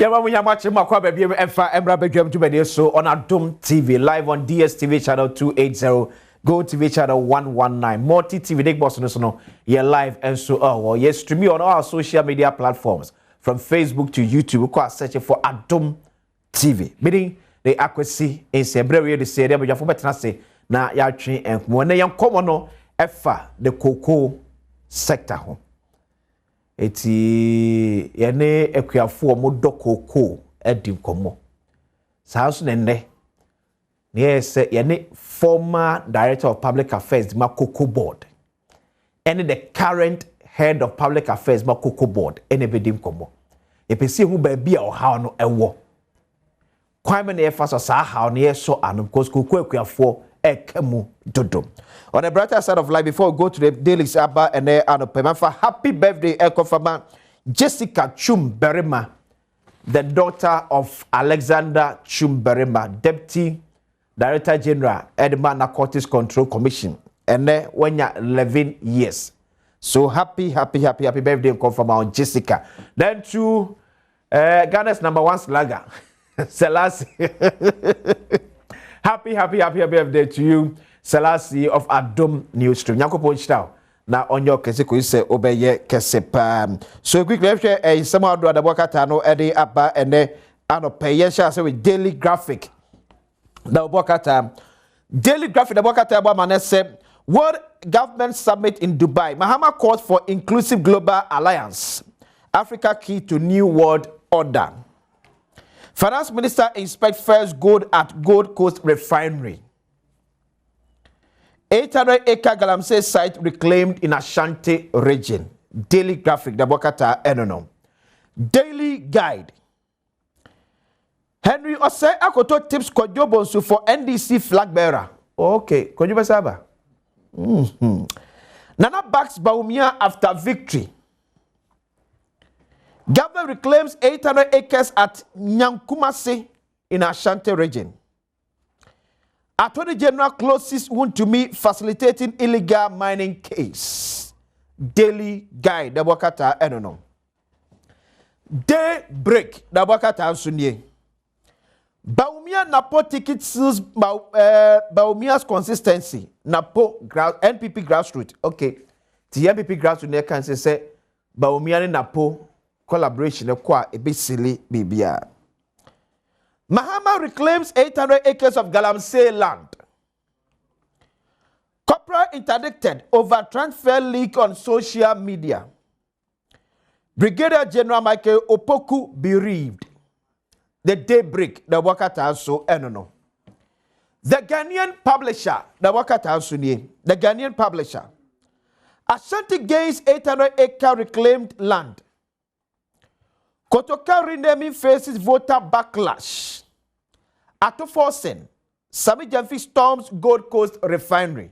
Yama Munyamachi Makwa Baby Efa Embra Begum to so on Adom TV, live on DSTV channel 280, Go TV channel 119, Multi TV Big Boss no you're live and so well, yes, stream me on all our social media platforms from Facebook to YouTube. We are searching for Adom TV. Meaning the accuracy in Sebrewe the say but you for better say na ya twen en when yan come no efa the cocoa sector ho. Eti yene ekuafo mo do cocoa edim komo. Sa so ne yes yene former director of public affairs ma Cocobod and the current head of public affairs ma Cocobod ene bedim komo. E pesi hu ba bia o ha no ewo. Kwame ne fa so sa ha no ye so anum cause cocoa ekuafo ekemu dodo. On the brighter side of life, before we go to the daily Abba and Anopema, for happy birthday, Ekofama Jessica Chumberima, the daughter of Alexander Chumberima, Deputy Director General, Edema Narcotics Control Commission, and when you're 11 years. So happy birthday, Ekofama on Jessica. Then to Ghana's #1 slugger, Selassie. Happy birthday to you. Selassie of Adom Newsstream. Nyankopon chita na onyo kese ko ise obeye kese pa. So quickly after somehow do adabokata no ede aba ene anope sha say with daily graphic. Da obokata daily graphic adabokata aba manese World Government Summit in Dubai. Mahama calls for inclusive global alliance. Africa key to new world order. Finance Minister inspect first gold at Gold Coast Refinery. 800-acre Galamsey site reclaimed in Ashanti region. Daily graphic, the Bokata Enono. Daily guide. Henry Osei Akoto tips Kojobonsu for NDC flag bearer. Okay, Kojoba Saba. Nana backs Baumia after victory. Government reclaims 800 acres at Nyankumase in Ashanti region. Attorney General closes wound to me facilitating illegal mining case. Daily guide, the Wakata Enono. Day break, the Wakata Ansunye. Baumia Napo ticket seals Baumia's consistency. Napo NPP grassroots. Okay. The NPP grassroots can say Baumia Napo collaboration kwa ebisili bibia. Mahama reclaims 800 acres of Galamsey land. Corporal interdicted over transfer leak on social media. Brigadier General Michael Opoku bereaved. The daybreak, the Wakata so enono. The Ghanaian publisher, the Wakata Sunye, the Ghanaian publisher. Ashanti gains 800-acre reclaimed land. Kotoka renaming faces voter backlash. Atoforsen, Sami Jamfi storms Gold Coast Refinery.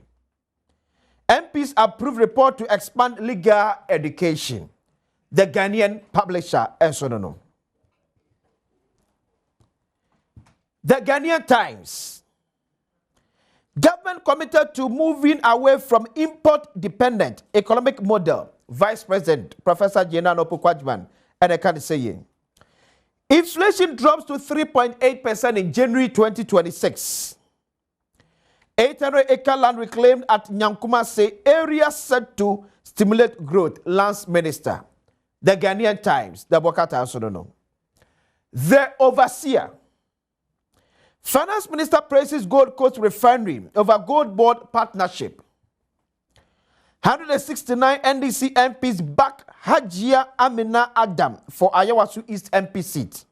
MPs approve report to expand legal education. The Ghanaian publisher, Esonono. The Ghanaian Times. Government committed to moving away from import-dependent economic model. Vice President Professor Jena Nopukwajman and I can say inflation drops to 3.8% in January 2026. 800-acre land reclaimed at Nyankumase area set to stimulate growth. Lance Minister. The Ghanaian Times. The Bokata Asonono. The overseer. Finance Minister praises Gold Coast Refinery over Gold Board partnership. 169 NDC MPs back Hajia Amina Adam for Ayawasu East MP seat.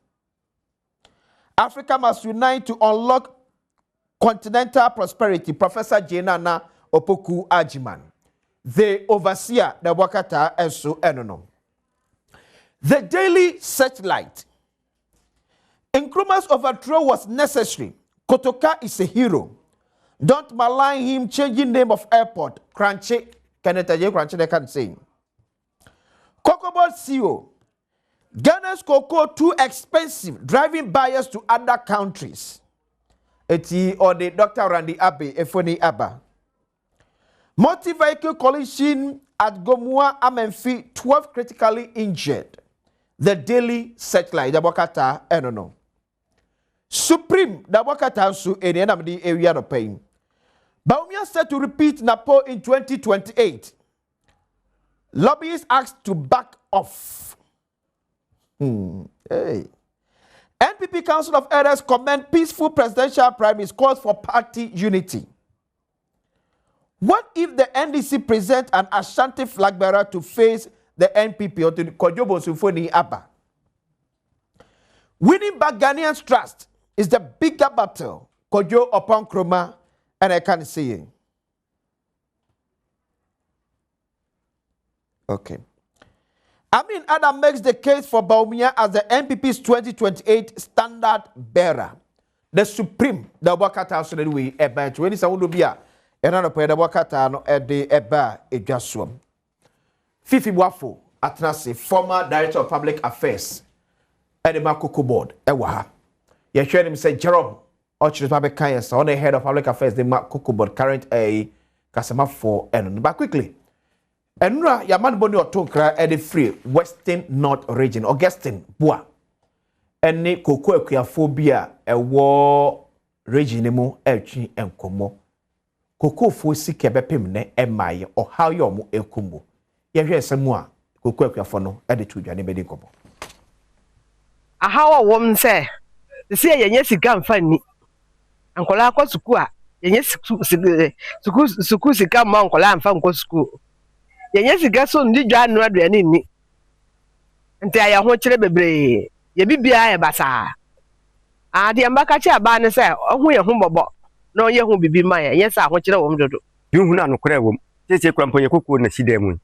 Africa must unite to unlock continental prosperity. Professor Jenana Opoku Ajiman. The overseer, the Wakata Esu Enono. The Daily Searchlight. Nkrumah's overthrow was necessary. Kotoka is a hero. Don't malign him changing name of airport. Crunchy. Crunchy they can say. Cocobod CEO. Ghana's cocoa too expensive, driving buyers to other countries. Eti or the Dr. Randy Abe, Efoni Abba. Multi-vehicle collision at Gomua Amenfi, 12 critically injured. The Daily Searchlight, the Wakata, I don't know. Supreme, the Wakata, so in the end of the area of pain. Baumia said to repeat Napo in 2028. Lobbyists asked to back off. Hey. NPP Council of Elders commend peaceful presidential primaries, calls for party unity. What if the NDC present an Ashanti flag bearer to face the NPP or to the Kojobo Symphony Abba? Winning back Ghanaians' trust is the bigger battle. Kojo upon Kroma, and I can't see it. Okay. Adom makes the case for Baumia as the NPP's 2028 standard bearer. The Supreme, the Wakata, so that we about 20 sound to be a another pair the Wakata no ede eba ejaswam. Fifi Boafo Mpensenpensemu, former Director of Public Affairs, Unpaid Cocobod Ewaha. You heard him say Jerome, Ochir's Kayas, on the head of Public Affairs, the Cocobod, current a Kasama for and but quickly. Enra yaman boni otokra e de free Western North region Augustine Boa ene koko akuafobia e wo region mu etwi enkomo koko fo sike bepem ne emaye o how yo mu ekumbo ye hwe esemu a koko akuafo no e de tudwa ne bedi nkomo aha wo mse se yenye sika mfa ni ankola akọ suku a yenye suku sika ma ankola mfa nko suku yenye sika so ndi dwa anu aduane ni nti aya ho kire bebre ye bibia e basa ade mbaka chi aba ne se ohu ye hu bobo na onye hu bibi ma ye yesa ho kire wo mdodo hu na no kore wo tete kura mponye kokko na sidemu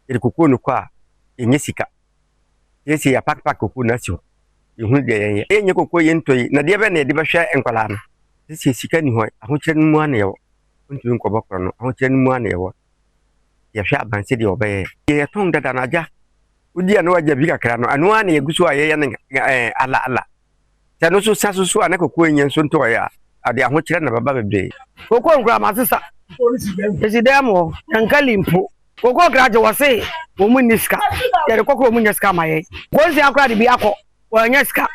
ye kokko no kwa yenye sika yesi ya pak kokko na si hu de yenye kokko ye ntoi na de be na de be hwe enkwala no tete sika ni ho ho kire mu ana ye wo ntu nko bokoro no ho kire mu ana ye wo ya hwa abanse de obeye ye ton daga na ja udi anu aja bi kakra no anu ana ye gusu aye ye ala ta no so sasu ana kokko enye so nto ya ade aho kire na baba bebre kokko nkura masisa presidemo nkalimpo kokko graje wose wo mu niska ye kokko mu niska maye konzi akra de bi akọ wo niska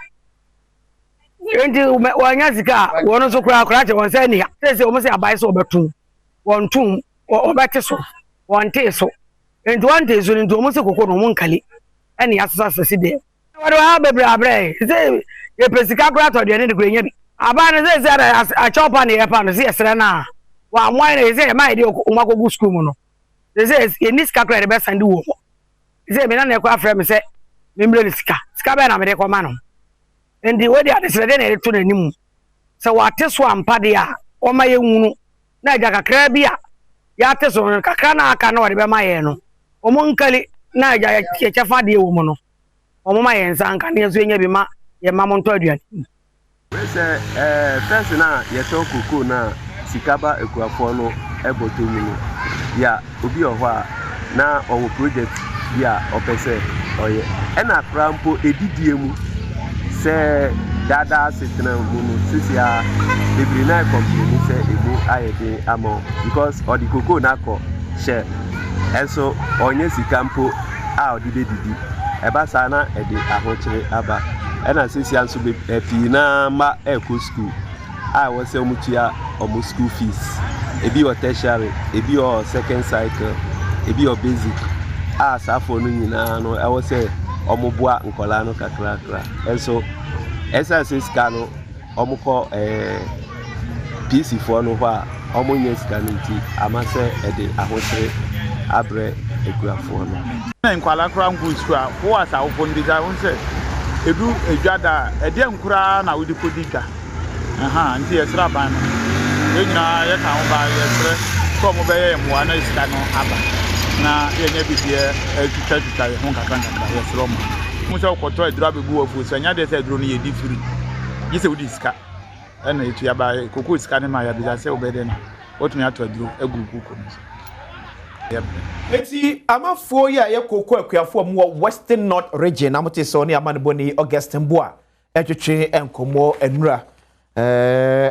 endi wo nyazika wo no so kura je wonse ni se wo se abai so obetu won tum obete so wante so endi wante so ni do se kokko no mu nkali eni asasa sesi de wado ha bebre abre se ye pesika kura to de ni de nya bi aba ne se a chopa ne ye pa no se esre na wa mwan ne se ma de umakogu school mu no se ye niska kura de be sande wo se me na ne kwa frame se membre ni sika be na me de ko ma no endi we de adesre de na to nanim se wate so ampa de a o ma ye nwunu na ja kakra bi a ya te so kakra na aka na wade be ma ye no o mo nkali na ja ye chefa de wo mu no o mo ma ye nsanka ne so nya bi ma ye ma mo nto aduane se first na ye to kuku na sikaba ekuafo no eboto mu no ya obi ohwa na owo project ya opese oye ena krampo edidie mu se dada sitena mu no sisia ebiri na company se ebu ayede amo because odi koko na ko share enso onye sikampo a odi bedidi eba sana ede ahochire aba ena sisia nso be pi na ma eko school I was say mutia omo school fees ebi o tertiary ebi o second cycle ebi o basic asafo no nyina no I was say omo boa nkola no kakra enso SSS scan omo ko PC for no wa omo nye scan nti amase ede ahotre abre ekuafo no na nkwala kra nku school a wo asa wo fondi da won say edu edwada ede nkura na wodi kodika nti yesra ban no enyina ye ka ho ba yesre ko mo be ye mo ana sika no aba na ye nya bibie etwitwa ye ho kakra yesro mo mo se okoto edura bebu ofu so nya de se eduro no ye di free yi se wodi sika na etu ya ba kokko sika ne ma ya bi se obede na otumi ato eduro egugu ko no eti amafo ya ye kokko akuafo mu Western North region amote so ne amaneboni Augustine Boa etwetwe enkomo enura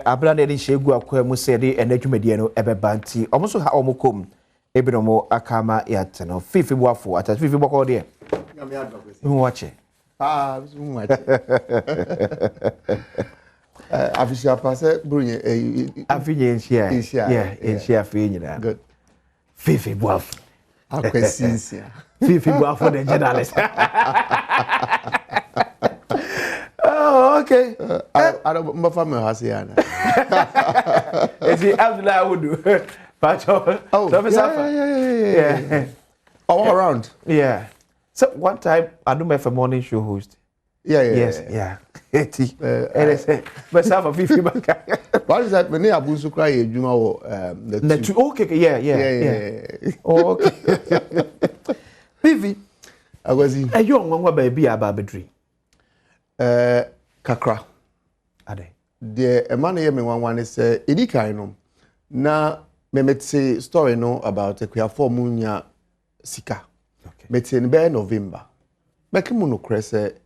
abra ne din shegu akwa mu se de enadwumadie no ebeba nti omo so ha omo kom ebinomo akama yateno Fifi Boafo ata Fifi boko de nyame adwa kwesi mu wache so much. Official passe Brunye share for good. Fifi Boafo. Fifi Boafo the journalist. Oh, okay. I don't my family has here. Is he Abdullah would do? Yeah. All around. Yeah. So one time I do my morning show host. Yeah. But some of Fifi back. What is that? When they are going to cry, you know, the two. Okay, yeah. Oh, okay. Fifi, I was in. A young one baby about bedroom. Kakra. Ade. The man here me one is edi kaino. Na me say story no about a munya sika. Okay. But in November. Make mu no krese.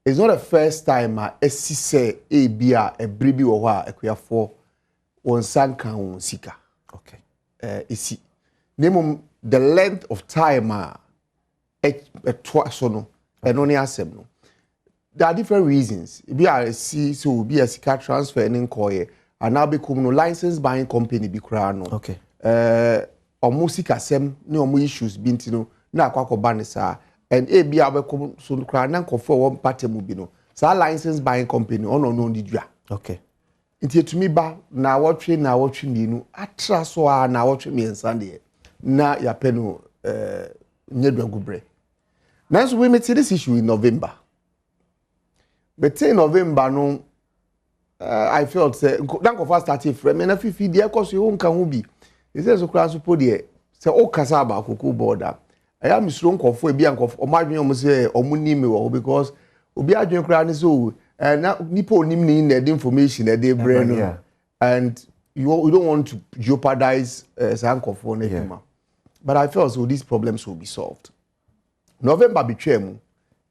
It's not the first time I see a beer a bribi or what a for one sanka on sika. Okay. Isi. Name the length of time a twice no and only asem no. There are different reasons. Be a so be a sika transfer and inquiry and now become no license buying company be crano. Okay. Omo sika sem no omo issues binti no na akwa banisa. And a be our so cry and for one party mubino. So our license buying company on no did. Okay. It's to me ba now watching you I trust so now watching me and Sunday. Na ya peno nyedwa gubre. Now so we met this issue in November. But in November no I felt say dank of first started from and if you dey cause you won kan ho bi. It says so class support there. Say o kasa ba Cocobod. I am strong of for be anko o madwen o say o munni me wo because obi adwen kra ne so na nipo onim ni na the information na dey brain no and you don't want to jeopardize anko for na hima. But I felt so these problems will be solved. November between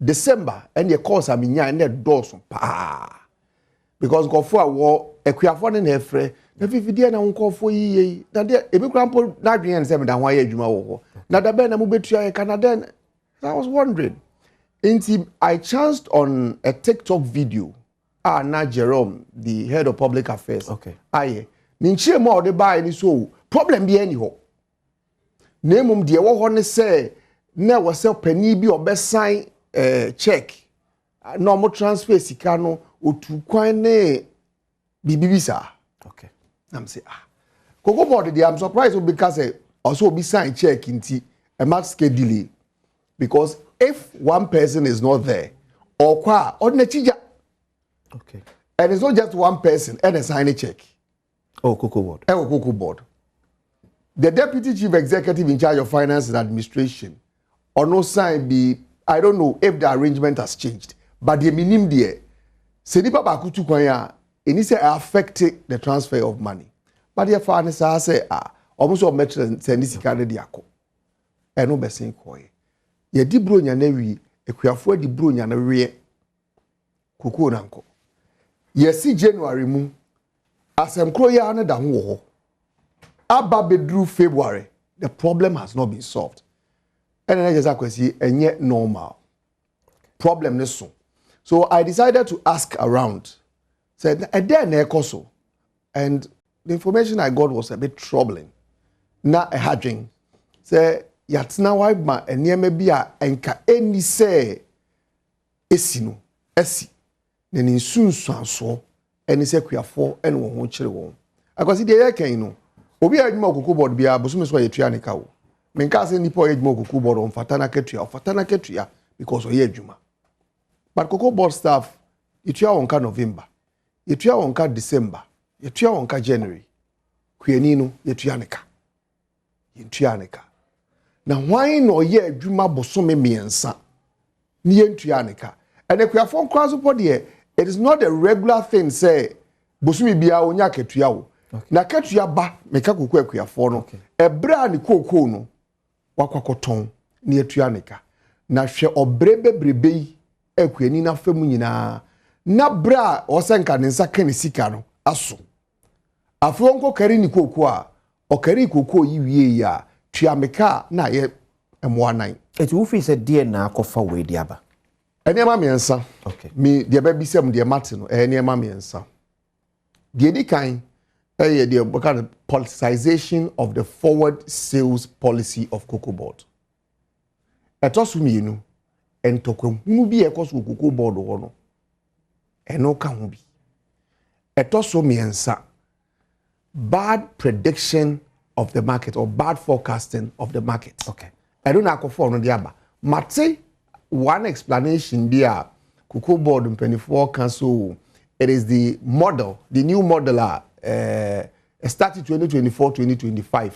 December and the course I mean and the doors pa because go for war ekuafo ne na efre na fifidie na nko for yiye na de ebi krampo na adwen en se me da ho aye adwuma wo na da be na mo betua Canada. I was wondering. I chanced on a TikTok video. Na Jerome, the head of public affairs. Okay. Aye. Ninchie mo de buy ni so problem bi ani ho. Na emum de wo ho ne say na wo se pani bi obesan check. Na mo transfer sika no otu kwan ne bibibisa. Okay. I'm say Cocobod I'm surprised because also be sign check inti a max delay because if one person is not there or kwa on the chija okay and it's not just one person and a sign a check Cocobod the deputy chief executive in charge of finance and administration or no sign be I don't know if the arrangement has changed but the minimum there se nipa ba kutu kwan ya eni say affect the transfer of money but the finance say almost all metric send sika de akọ eno besin koye ye di bronya na wi ekuafo di bronya na wi kuku na nko ye si January mu asem kro ya na da ho aba bedru February the problem has not been solved and then just akwasi enye normal problem ne so I decided to ask around said e dey na ekoso and the information I got was a bit troubling. Na a hadring say yatsna why ma enema bi a enka eni say esino esi ne nsunsuanso eni say kuafo ene wo ho kire wo akwasi de yekan no obi adwuma Cocobod bia bosume so yetua ne ka wo menka say nipa adwuma Cocobod on fatana ketua because oye adwuma but Cocobod staff yetua wonka November yetua wonka December yetua wonka January kuani no yetua ne ka yentuaneka na why no ye adwuma bosome miensa ni yentuaneka and ekuafo nkwa so podie it is not a regular thing say bosome bia onya ketua wo na ketua ba meka kokko ekuafo no ebra ne kokko no wakwakoton ni yetuaneka na hwe obre bebrebe ekuani na fam nyina na bra osenka ne nsa kan sika no aso afo nko kari ni kokko a okari kokko yiwie ya tuameka na ye emoanan eti wo fi se die na akofa we di aba Enema miensa. Okay. Me the baby sem the Martin enema miensa. The any kind the kind of politicization of the forward sales policy of Cocobod. Etosu mi no entokwam hunu bi ekoso Cocobod wo no. Eno ka ho bi. Etosu miensa. Bad prediction of the market or bad forecasting of the market. Okay. I don't know for no diaba. Mate one explanation there Cocobod Mpensenpensemu Council. It is the model, the new model started 2024-2025.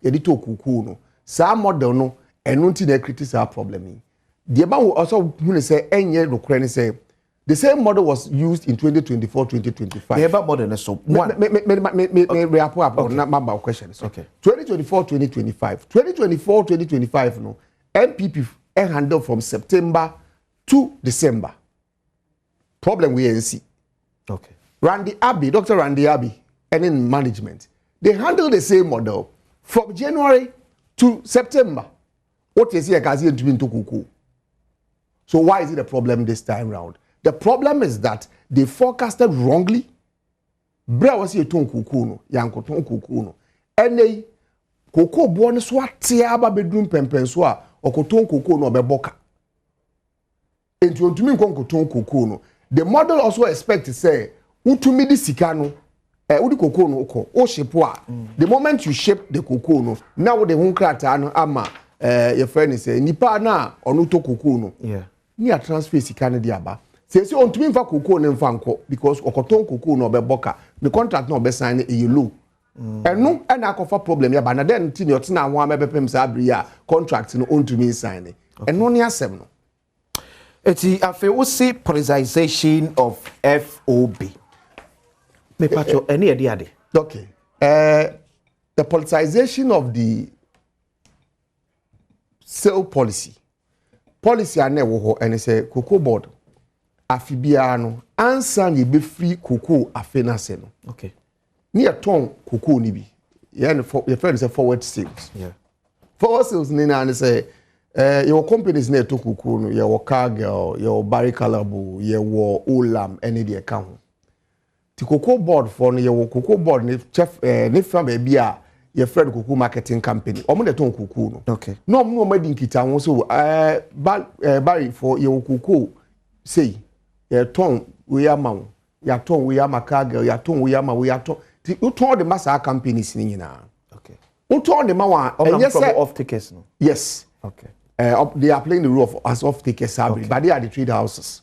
Edito kuku no. Sa model no eno nti na criticize problem. The about also who say enye no say the same model was used in 2024-2025. The ever model so one. Me rapport na mamba questions. Okay. 2024-2025. 2024-2025 no MPP handle from September to December. Problem we see. Okay. Dr. Randy Abbey, and in management, they handle the same model from January to September. What is here? So why is it a problem this time round? The problem is that they forecasted wrongly. Bra was here ton kuku yanko ton kuku and they koko born swatiaba bedroom pempenswa or koton kuku no beboka. Into to me ton kuku no. The model also expect to say utumi di sika no udi cocoa no ko o shape a the moment you shape the cocoa no now the hun krata no ama your friend is say nipa na onu to cocoa no ni a transfer sika no di aba say ontumi mfa cocoa no mfa nko because okoton cocoa no obeboka the contract no obesign e yellow enu na akofa problem ya ba na den ti ne otena ho amebepem sa abri ya contract no ontumi sign enu ne asem no. Eti afe we see politicization of FOB. Me pacho any ade. Okay. The politicization of the sale policy. Policy ane wo ho ene say Cocobod afibia no ansa ni be free cocoa afe na se no. Okay. Ni aton cocoa ni bi. Your friend say forward sales. Yeah. Forward sales ni na say your companies na to cocoa no your Cargill, your Barry Calabo, your Olam any the account. The Cocobod for your Cocobod ni chef ni from a beer your friend cocoa marketing company. Omo de ton cocoa no. Okay. No mo madi nkita won so Barry for your cocoa say your ton we am your ton we am Cargill your ton we am we ton you ton the massa companies ni nyina. Okay. You ton the ma wa off tickets no. Yes. Okay. They are playing the role of as off takers, okay. But they are the trade houses.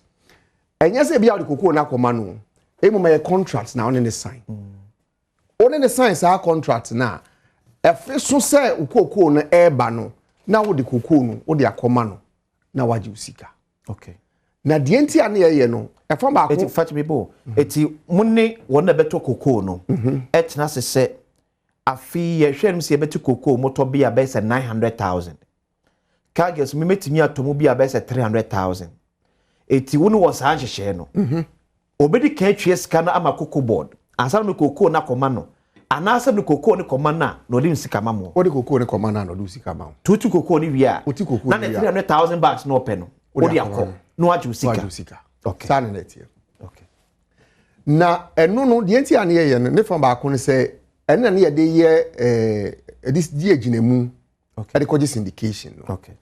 And yes, they are the cocoa na komano. Emo my contracts now on the sign. On the sign say contract na. If so say cocoa na eba no, na wo the cocoa no, wo the akomano, na waji usika. Okay. Na the enti ane ye no, e fa ba ko. Eti fat me bo. Eti munne wona beto cocoa no. Etna se afi ye hwem se beto cocoa moto bia be se 900,000. Cargills me metimi atomo bia be se 300,000. Eti wonu was anhwehwe no. Obedi ka atwie sika na ama Cocobod. Ansa no cocoa na koma no. Anasa no cocoa ne koma na no odi sika mamo. Odi cocoa ne koma na no odi sika mamo. Tutu cocoa ni wi a. Oti cocoa na 300,000 bucks no pe no. Odi akọ. No aju sika. Okay. Sane net here. Okay. Na eno no de enti ane ye ne fa ba ko ne se ene ne ye de ye this die ginemu. Okay. They call this syndication. No? Okay.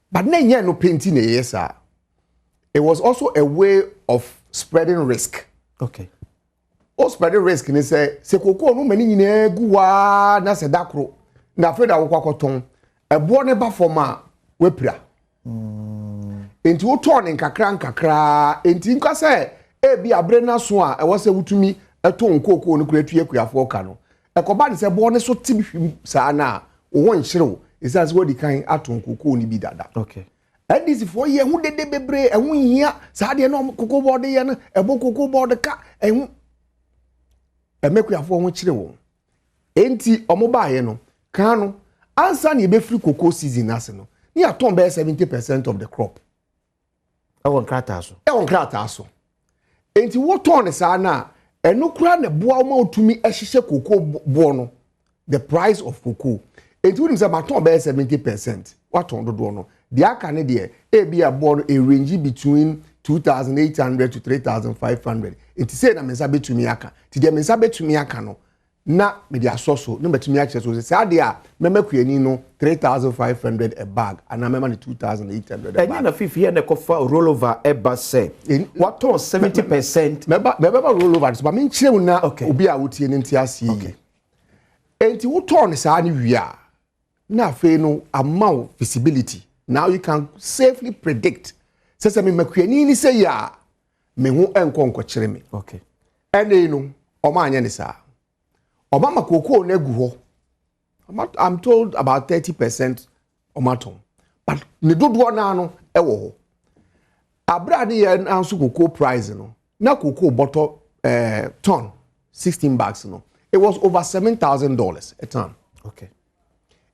But then no painting yes, sir. It was also a way of spreading risk. Okay. O spreading risk ni say cocoa no many nyina guwa na se dakro. Na afraid that wo kwakoton. Ebo ne ba forma wepra. Enti wo ton nkakra enti nka say e bi abre na so a e wo se wutumi eton cocoa no kura tue kuafo ka no. Ekoba ni se bo ne so tibihwim sa na wo nhyerew. Is as what the kind aton cocoa ni bi dada. Okay. And this for ye who de bebre and we here sa de no Cocobod ye no ebo Cocobod ka and make we for won kire won. Enti omoba ye no kan no ansa na be free cocoa season ase no. Ni aton be 70% of the crop. E won krata so. E won krata so. Enti wo ton sa na eno kura na boa ma otumi ehihye cocoa bo no. The price of cocoa it would say baton be 70%. What on do no? The aka ne de e bi abo no a range between 2,800 to 3,500. It is say na mensa betumi aka. Ti de mensa betumi aka no. Na me dia soso no betumi aka so say ade a mema kuani no 3,500 a bag and na mema 2,800 a bag. And na fifi here na kofa rollover eba say. What on 70%? Meba rollover so ba me nkyere una obi a wotie ne ntiase. Okay. Enti wo turn sa ni wi a na fe no amount visibility. Now you can safely predict. Say me makuani ni say ya me ho enkonko kyere me. Okay. Ene no o ma anya ni sa. Obama cocoa negu ho. I'm told about 30% omaton. But ne dodo na no e wo ho. Abra de ye anso cocoa price no. Na cocoa bottle ton 16 bags no. It was over $7,000 a ton. Okay.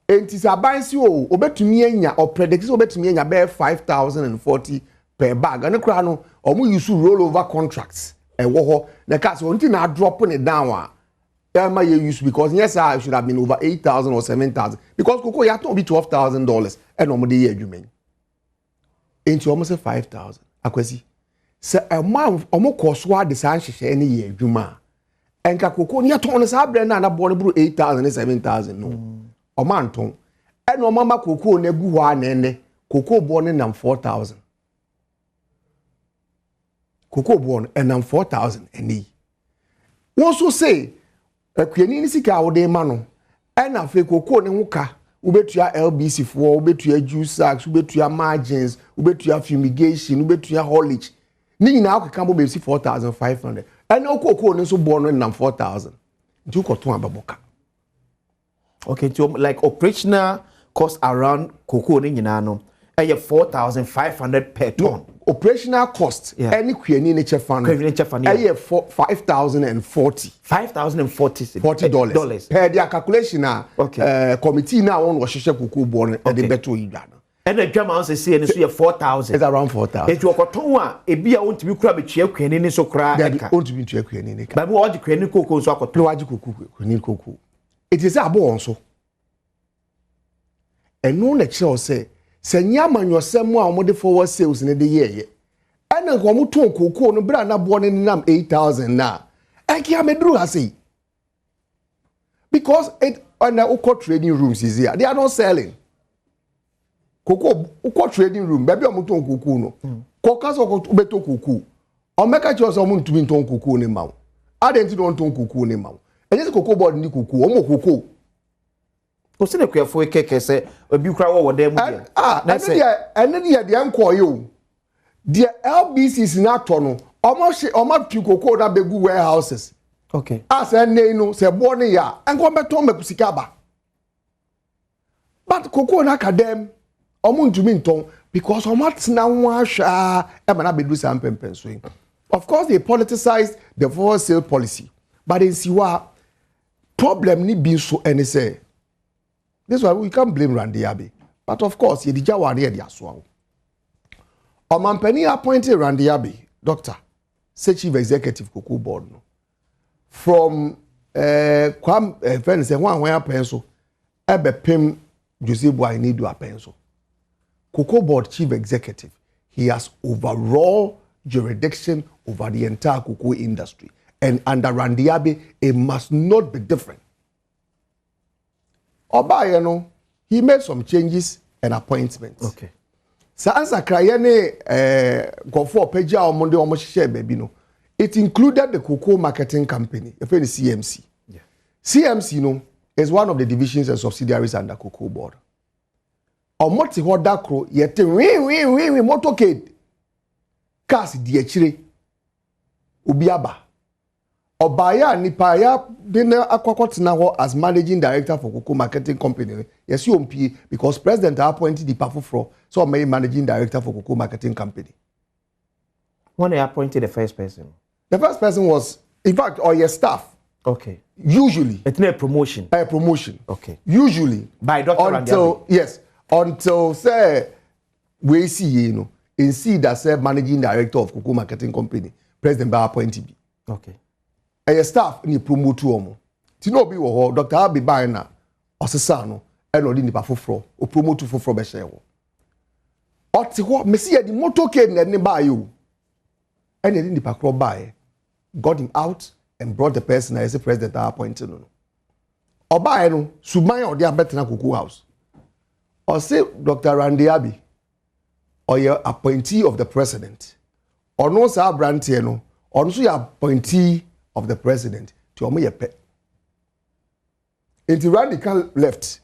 Enti sa bansi o obetumi anya or predict obetumi anya be 5,040 per bag. Ane kra no omu use rollover contracts e wo ho. Na ka so nti na drop ne down my use because yes, I should have been over 8,000 or 7,000 because cocoa ya to be $12,000 and no more the year you mean. Ain't you almost 5,000? Akwesi. Se a man almost cost what the san any year you ma. And cocoa near to on the sabre na born 8,000 and 7,000 no. O man ton. And no mama cocoa negu one and cocoa born in 4,000. Cocoa born and 4,000 and also say Akuani ni sika wode ma no na afi kokoo ne huka ubetua LBC for ubetua juice sacks ubetua margins ubetua fumigation ubetua haulage ni nyina akeka bo be 4,500 and kokoo ne so bo no na 4,000 nti ukoto ababoka. Okay, so like operational cost around kokoo ne nyina no 4,500 per ton. No, operational cost any kuani ne chefano 5,040 $40 per their calculation committee now on was kokoo born at the better idano. And the German say and so 4,000. It's around 4,000. It you okotonwa e bia won to be kura be tue kuani ne so kura eka. Won to be tue kuani ne ka. But what the kuani kokoo so akoto waji kokoo kuani kokoo. It is abo on so. And no na che say senya manyosem a omode forward sales ne de ye ana ko mo ton kokoo no bra na bo ne nam 8,000 na eki amedru ase because it on the trading rooms is here they are not selling kokoo trading room baby o mo ton kokoo no koka so ko beto kokoo o meka che so mo ntumi ton kokoo ne mawo adenti don ton kokoo ne mawo enye kokoo board ni kokoo o mo kokoo ko se ne kwefo keke se obi kura wo dem dia na se ene dia de enko yo the LBCs na to no omo pi kokoo na begu warehouses. Okay, as ene no se bo ne ya enko beton mekusika ba but kokoo na kadem omo ntumi nton because omo tena ho ahwa e ma na bedu sam pempenso. Of course they politicized the forward sale policy but in siwa problem ni bi so ene say this is why we can't blame Randy Abbey. But of course, you did one here, the aswang. Omampeni appointed Randy Abbey, doctor, say chief executive Cocoa Board. No. From friends say one where pencil, ebe pim Jose Boy need do a pencil. Cocoa Board chief executive, he has overall jurisdiction over the entire cocoa industry. And under Randy Abbey, it must not be different. Oba you know, he made some changes and appointments. Okay. Sa ansa krayene gofo peja omonde omo hye baby no. It included the cocoa marketing company, the CMC. Yeah. CMC no is one of the divisions and subsidiaries under Cocoa Board. Omoti hoda kro yete we motorcade. Cars di echire. Obiaba. Obaya Nipaya didn't na ho as managing director for Cocoa Marketing Company. Yes, you MP because President appointed the Pafufro, so I'm managing director for Cocoa Marketing Company. When they appointed the first person? The first person was, in fact, or your staff. Okay. Usually. It's not a promotion. A promotion. Okay. Usually. By Dr. Until, yes, until, say, we see, you know, in see that, say, managing director of Cocoa Marketing Company, President Ba appointed. Okay. And your staff ni promote omo. Ti no bi wo ho Dr. Abi ban na osesa no e no di nipa foforo o promote foforo be hye wo. Oti ho mesi ye di motorcade na ni ba yo. and the pakro buy got him out and brought the person as a president appointed no oba no suman or dia betena Cocoa House or say Dr. Randy Abi or your appointee of the president or no sa brantie no or so your appointee of the president to omo ye pe into radical left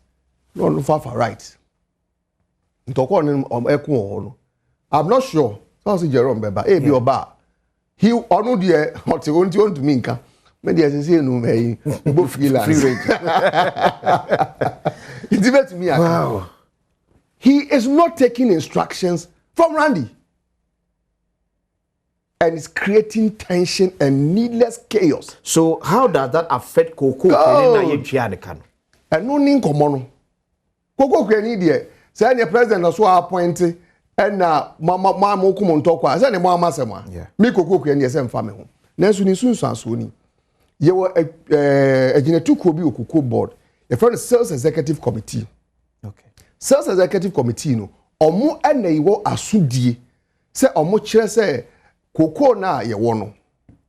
no far right ntoko no ekun no I'm not sure so say Jerome Beba e bi oba he onu de hote on to me nka me de say no me go freelance free range it's to me wow. He is not taking instructions from Randy and it's creating tension and needless chaos. So how does that affect Cocoa and no nin komono Cocoa kwani de say the president so appointed and mama mo kumontokwa say ne mo amasema me Cocoa kwani de say mfa me ho nanso ni sunsuanso ni ye wo aginetuko bi Cocoa board the first sales executive committee. Okay. Sales executive committee no omo ena iwo asudie say omo kire say Cocoa na ye wo no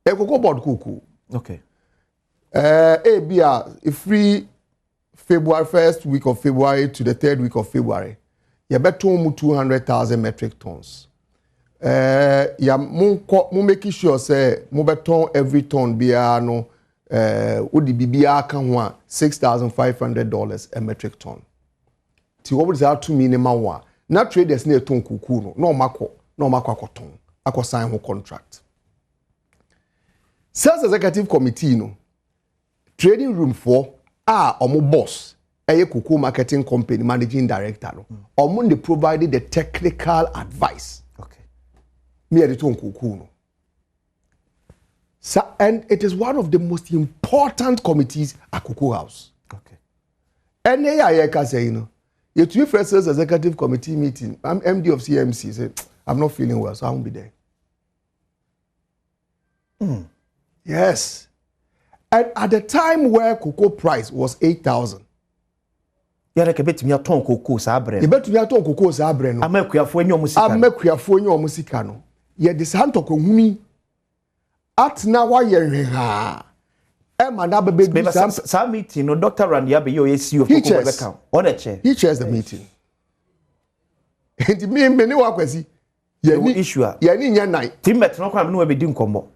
e Cocoa board Cocoa. Okay. Bia free February, first week of February to the third week of February. You better mu 200,000 metric tons. Ya mu make sure say mu beton every ton bia no odi bibia ka ho a $6,500 a metric ton. Ti wo say to minimum one. Na traders na eton kuku no makọ akoton. Akọ sign ho contract. Sales executive committee no trading room for omo boss Cocoa marketing company managing director no omo they provided the technical advice. Okay. Me at the Cocoa no. So, and it is one of the most important committees at Cocoa House. Okay. And I can say, you know, you two first sales executive committee meeting. I'm MD of CMC. Say, I'm not feeling well, so I won't be there. Yes. And at the time where cocoa price was 8,000. You like a bit me a ton cocoa sabre. You bet me a ton cocoa sabre no. Amekuafo enyo musika. Amekuafo enyo musika no. Ye de santo ko humi. At na wa ye ha. E ma na bebe sa meeting no Dr. Randy Abi yo CEO of Cocoa Beka. On the chair. He chairs the meeting. And me ni wa kwasi. Ye ni issue. Ye ni nya nine. Timbet no kwa me no be di nkomo.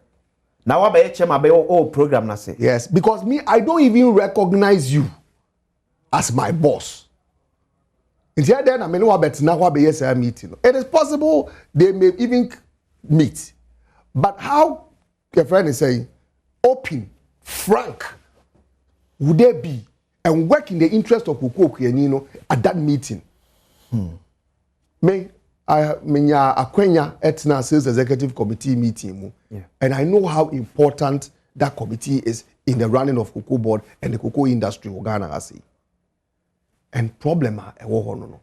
Now what about chairman by all program na say? Yes, because me I don't even recognize you as my boss. Until then I mean what bet now what be say meeting. It is possible they may even meet. But how your friend is saying open, frank would they be and work in the interest of Cocoa at that meeting? Me Akwenya Etna Sales Executive Committee meeting. Yeah. And I know how important that committee is in the running of Cocoa Board and the cocoa industry in Ghana. And problem no.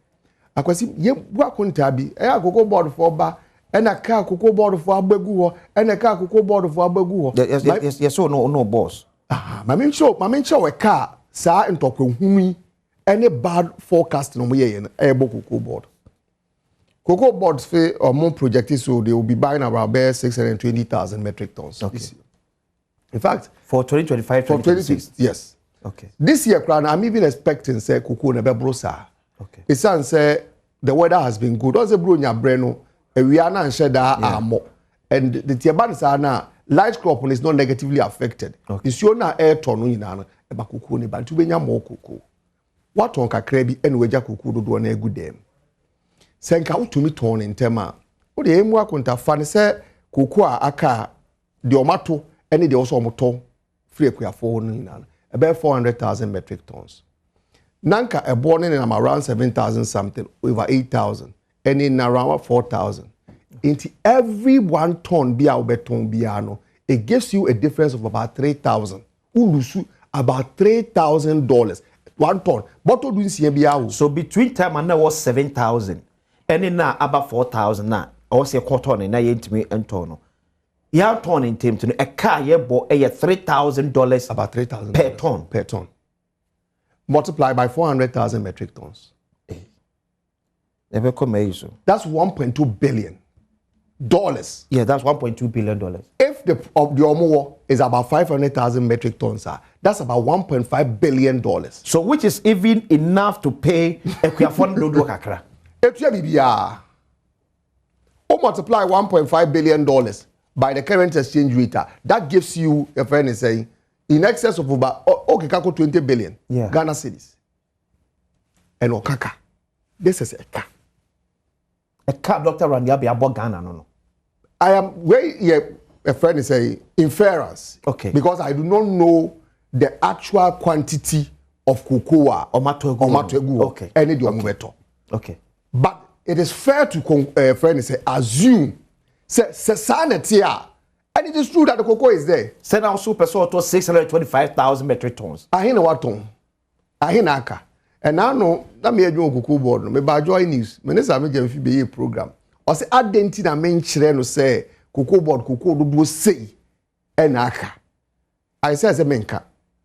Akwasi ye wa kontabi Cocoa Board for ba and a car Cocoa Board for abegu and a car Cocoa Board for abegu. Yes, so no boss. My main show a car sa ntokwe humi any bad forecast no ye Cocoa Board. Cocoa boards for more projected, so they will be buying about 620,000 metric tons this year. In fact, for 2025, for 2026, yes. Okay. This year, I'm even expecting say cocoa never brosa. Okay. It's say the weather has been good. Also, bronya breno, we are not sure that more, and the tiabans are now light crop is not negatively affected. Okay. It's your na air ton in an eba cocoa ne bantu benya more cocoa. What on kakrebi and weja cocoa do na good dem. Senka utumi ton in tema. O de emu akonta fane se cocoa aka de omato ene de also omoto free akuafo no ina about 400,000 metric tons. Nanka a born in around 7,000 something over 8,000 and in around 4,000. Into every 1 ton bia obeton biano it gives you a difference of about 3,000. Ulusu about $3,000 1 ton. Bottle do see bia. So between time and now was 7,000. And in now about 4,000 now. Or say cotton and I ain't me and tono. Ya ton in time to a car ye bought a $3,000 about 3,000 per ton. Per ton. Multiply by 400,000 metric tons. Never come so. That's $1.2 billion Yeah, that's $1.2 billion. If the omo is about 500,000 metric tons, that's about $1.5 billion. So which is even enough to pay Ekuafon Dodo Kakra. Multiply $1.5 billion by the current exchange rate. That gives you, a friend is saying, in excess of about 20 billion Ghana cedis. And Okaka. This is a car. A car, Dr. Randiabi, about Ghana, no. I am where a friend is saying inference. Okay. Because I do not know the actual quantity of cocoa or mategu. Okay. Any do Okay. But it is fair to friend say assume say sanatia. And it is true that the cocoa is there. Send out super so to 625,000 metric tons. I know what ton. I hear naka. And now no, that me adwon cocoa board no. Me ba joy news. Me ne sa me jam fi be program. O say adenti na men kire no say cocoa board cocoa do say enaka. I say menka.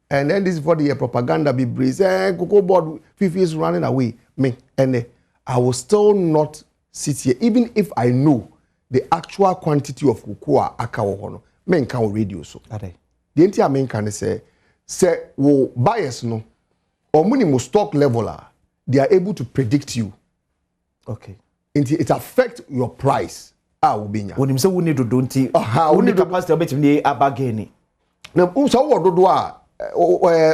And then this is for the propaganda be breeze. Cocoa board Fifi is running away. Me and I will still not sit here even if I know the actual quantity of cocoa aka wo ho no. Menka on radio so. Ade. The entire menka ne say wo buyers no or minimum stock level they are able to predict you. Okay. It affects your price. Ubinya. When you say we need to do nti, we need capacity of between abageni. Na so what do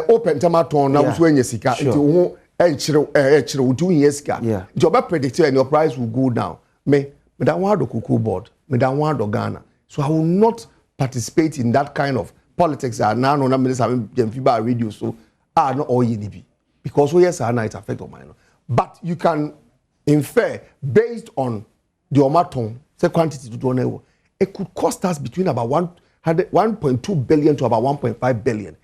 open tomato na so enye sika nti wo enchire wo tu sika. Nti oba predict and your price will go down. Me that one do cocoa board, me that one do Ghana. So I will not participate in that kind of politics now no na minister Jemfiba radio so not all be because yes it affect on mine. But you can infer based on the omaton say quantity to do it could cost us between about 1.2 billion to about 1.5 billion.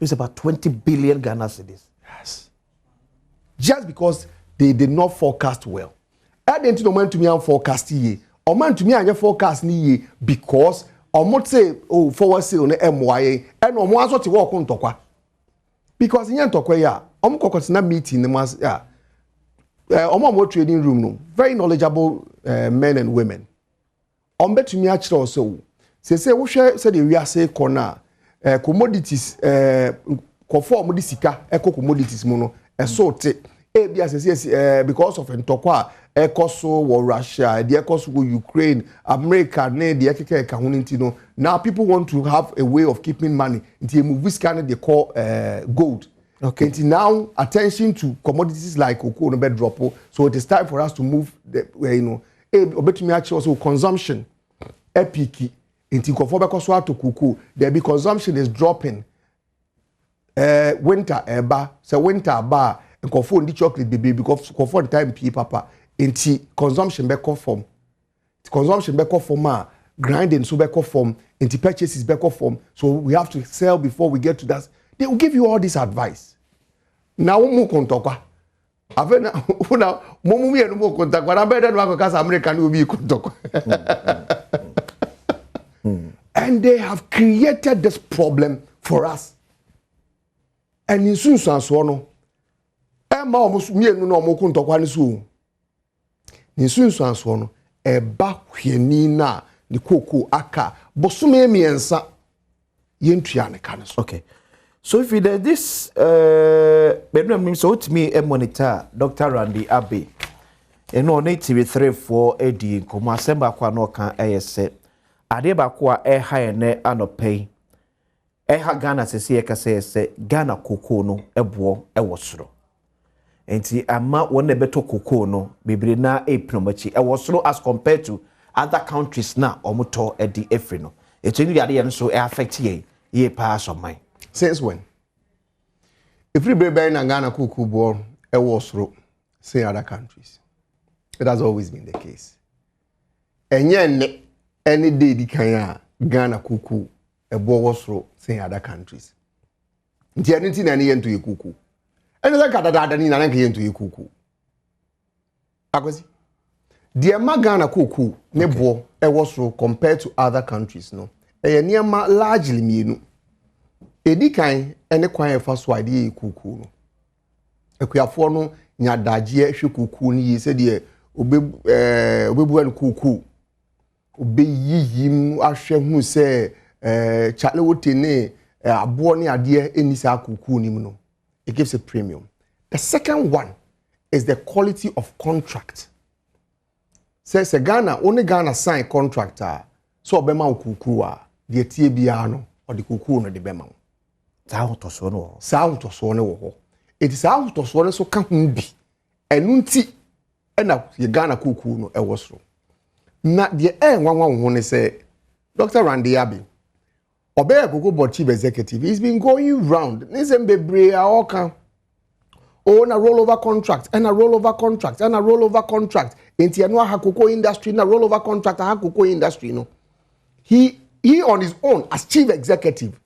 It's about 20 billion Ghana cedis. Yes. Just because they did not forecast well. I didn't know man to me and forecast ye. Or man to me and forecast ni because or might say forward sale on MYA and on one sort of walk on tokwa. Because in yan tokwa ya, kokosina meeting the mas more trading room no. Very knowledgeable men and women. Bet to me actually also. Say we share say the we are say corner commodities conform the sika eco commodities mono sort because of ntokwa ekoso wo Russia the ekoso wo Ukraine America na the ekeke kahunti no now people want to have a way of keeping money until move scan they call gold. Okay. Until now attention to commodities like cocoa no bed drop, so it is time for us to move the obetumi actually also consumption epic until conform so to cocoa there be consumption is dropping winter eba so winter bar and conform the chocolate baby because conform time p papa until consumption back form grinding so back form until purchases back form so we have to sell before we get to that. They will give you all this advice. Now mu kontokwa avena una mumu mi enu mu kontokwa na better no akaka American will be kontokwa. And they have created this problem for us. And in soon so no ma omo mi enu no omo kontokwa ni so. In soon so no e ba hwani na ni koko aka bosume miensa yentua ne kan so. Okay. So if there's this so to me a monitor Dr. Randy Abbey and on TV 3-4 AD komo asemba kwa no kan ayese ade ba kwa e high ne anopay e ha Ghana sese e kase se Ghana cocoa no ebo e wosoro enti ama won e beto cocoa no bebre na e promachi e wosoro as compared to other countries na omoto e di efri no etini ade ye so e affect ye pass on mine. Since when? If we be in Ghana cocoa board, it was through say other countries. It has always been the case. And yet, any day the Kenya Ghana cocoa a board was through say other countries. The anything any into your cuckoo. And the Canada than into your cuckoo. Akwasi. The Ghana cocoa nebo it was through compared to other countries. No, a near largely me. Edi kan ene kwan efa so ade kuku no akuafo no nya daje hwe kuku ni se de obebu an kuku obe yiyim ahwe hu se chale wotene abo ne ade enisa akuku nim no. It gives a premium. The second one is the quality of contract. Says Ghana, only Ghana sign contractor. So obema ukuku a de tie bia no or the kuku no de bema. Sa hotoso no. Sa hotoso no wo. It is sa hotoso no so ka hu bi. Enu nti na ye Ghana kuku no e wo so. Na de nwanwa ho ne say Dr. Randy Abi Obey Cocobod chief executive, he's been going round. Nisem bebre all can. Oh, na rollover contract, and a rollover contract, and a rollover contract. Inti anwa hakoko industry, na rollover contract, hakoko industry. No, he on his own as chief executive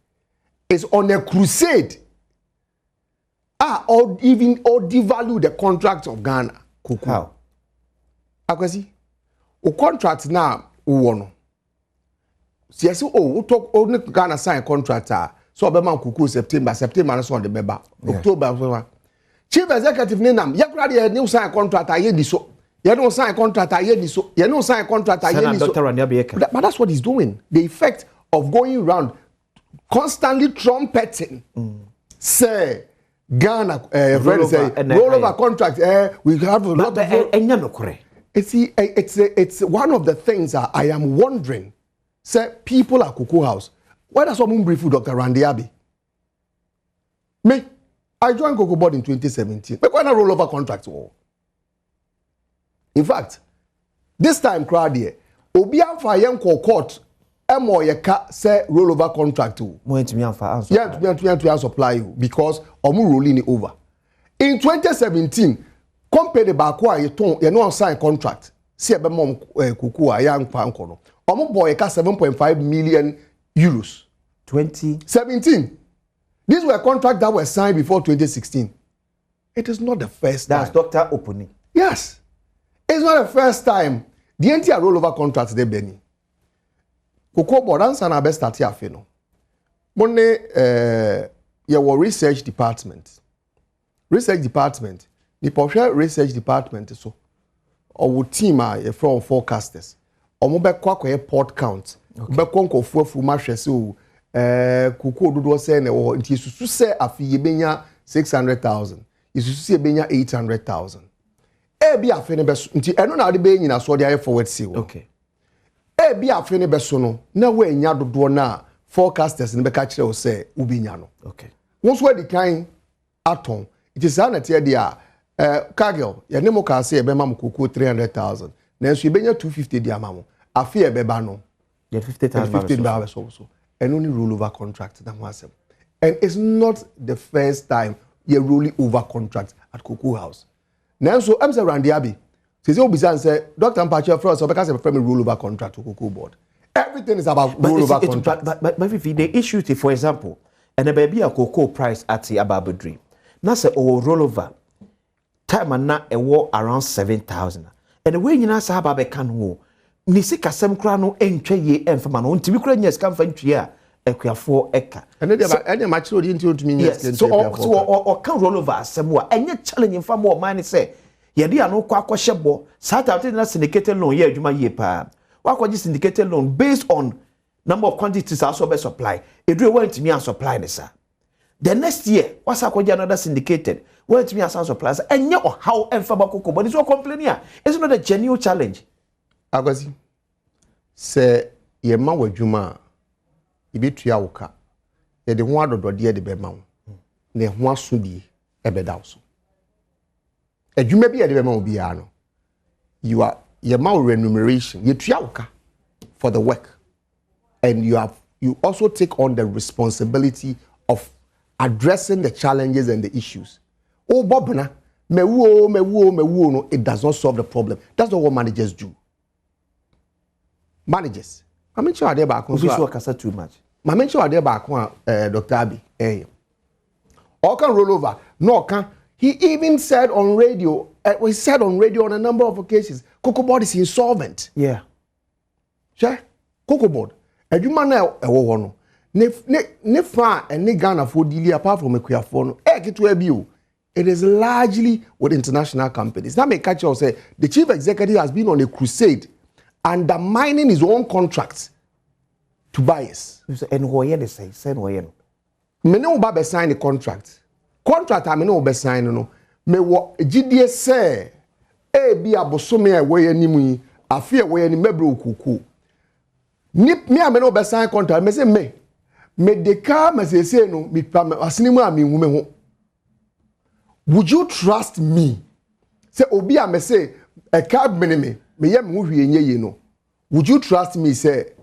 is on a crusade. Or devalue the contracts of Ghana. Kuku. How? Akwasi, o contract now uwono. Yes, we talk only Ghana sign contractor. So Obama Kuku September na so on the beba. October. Chief executive Nenam, Yakradi new sign contractor, ye di so. You don't sign contractor, ye di so. You don't sign contractor, ye di so. But that's what he's doing. The effect of going around constantly trumpeting. Say Ghana rollover contract. We have a lot of it's one of the things I am wondering. Say people at Cocoa House. Why does someone brief Dr. Randy Abi? Me, I joined Cocobod in 2017. But when I roll over contract war. In fact, this time crowd here, Obian for young court, Emo yeka say rollover contract to. More to me and for answer. Yeah, to supply you because Omu rolling it over. In 2017, company bakwa you no sign contract. See a mom Cocoa young pankono. Omo boy ka 7.5 million euros. 2017. These were contracts that were signed before 2016. It is not the first time. That's Dr. Opuni. Yes. It's not the first time. The entire rollover contracts they Benny. Cocobod answer na best start here no. Money your research department. Research department. The Porsche research department so our team are from forecasters. Omo be kwa port count. Be konko fuafu ma hwese o kuku ododo se na wo nti susu se afi ye benya 600,000. Isusu se benya 800,000. Bi afi ne be nti eno na ade be nyina so de aye forward seal. Okay. Bi afi ne be so no na we nya dodo na forecasters ne be ka kire o se ubinya no. Okay. Once we the kind aton it is an tie dia Kagel ye ne mo ka se e be ma mo kuku 300,000. Na so ye benya 250 dia ma mo. Afi e be ba no. Yeah, 50,000 also. And only rollover contract that was. And it's not the first time you're rolling over contract at Cocoa House. Now, so I'm saying Randy Abi. Says you say Dr. Mpacho first, so because I'm a rollover contract to Cocobod. Everything is about rollover contract. But the issue is, for example, and a baby a cocoa price at the Ababa Dream. Now say rollover. Time and not a war around 7,000. And the way you know Sahababe can wo. Nisi kasem kra no entwe ye emfama no ntimi kra nya ska mfa ntwe a ekuafo eka ene de ene match ro di ntimi nya ska so o kan roll over asem a enye challenge mfa mo man say ye de ano kwa akohyebo sata na syndicated loan ye adwuma ye pa wa kwaji syndicated loan based on number of quantities also be supply edure wa ntimi an supply ne sa the next year wasa kwaji another syndicated wa ntimi an supply sa enye o how emfa ba kokko but so complaining a it's not a genuine challenge. Agwazi se ye ma wadwuma ibetua woka ye de ho adodode ye de be ma wo na ho asodie e be da so adwuma bi ye de be ma wo bia no you are ye ma remuneration ye tua woka for the work and you also take on the responsibility of addressing the challenges and the issues. Oh bobna mewu no, it does not solve the problem. That's not what managers do. Managers. I mention ade ba kon so kasa too much. I mention ade ba kon Dr. Abi or can roll over. No can. He even said on radio, on a number of occasions, Cocobod is insolvent. Yeah. Sure. Cocobod. Adwuma na ewo no. Ne fa ene Ghana for deal apart from Ekuafo no. Ketu abi o. It is largely with international companies. That may catch you say the chief executive has been on a crusade undermining his own contracts to buyers. And why they say, send why Me no ba sign the contract. Contract I me no be sign no. Me wo GDS say e bi abosome e we anim yi afi e we anim mebre okuku. Ni me a me no be sign contract me say me de ka me say no me pa me asini mu a me hu me ho. Would you trust me? Say obi a me say e ka me ye me hu hwie nye ye no. Would you trust me say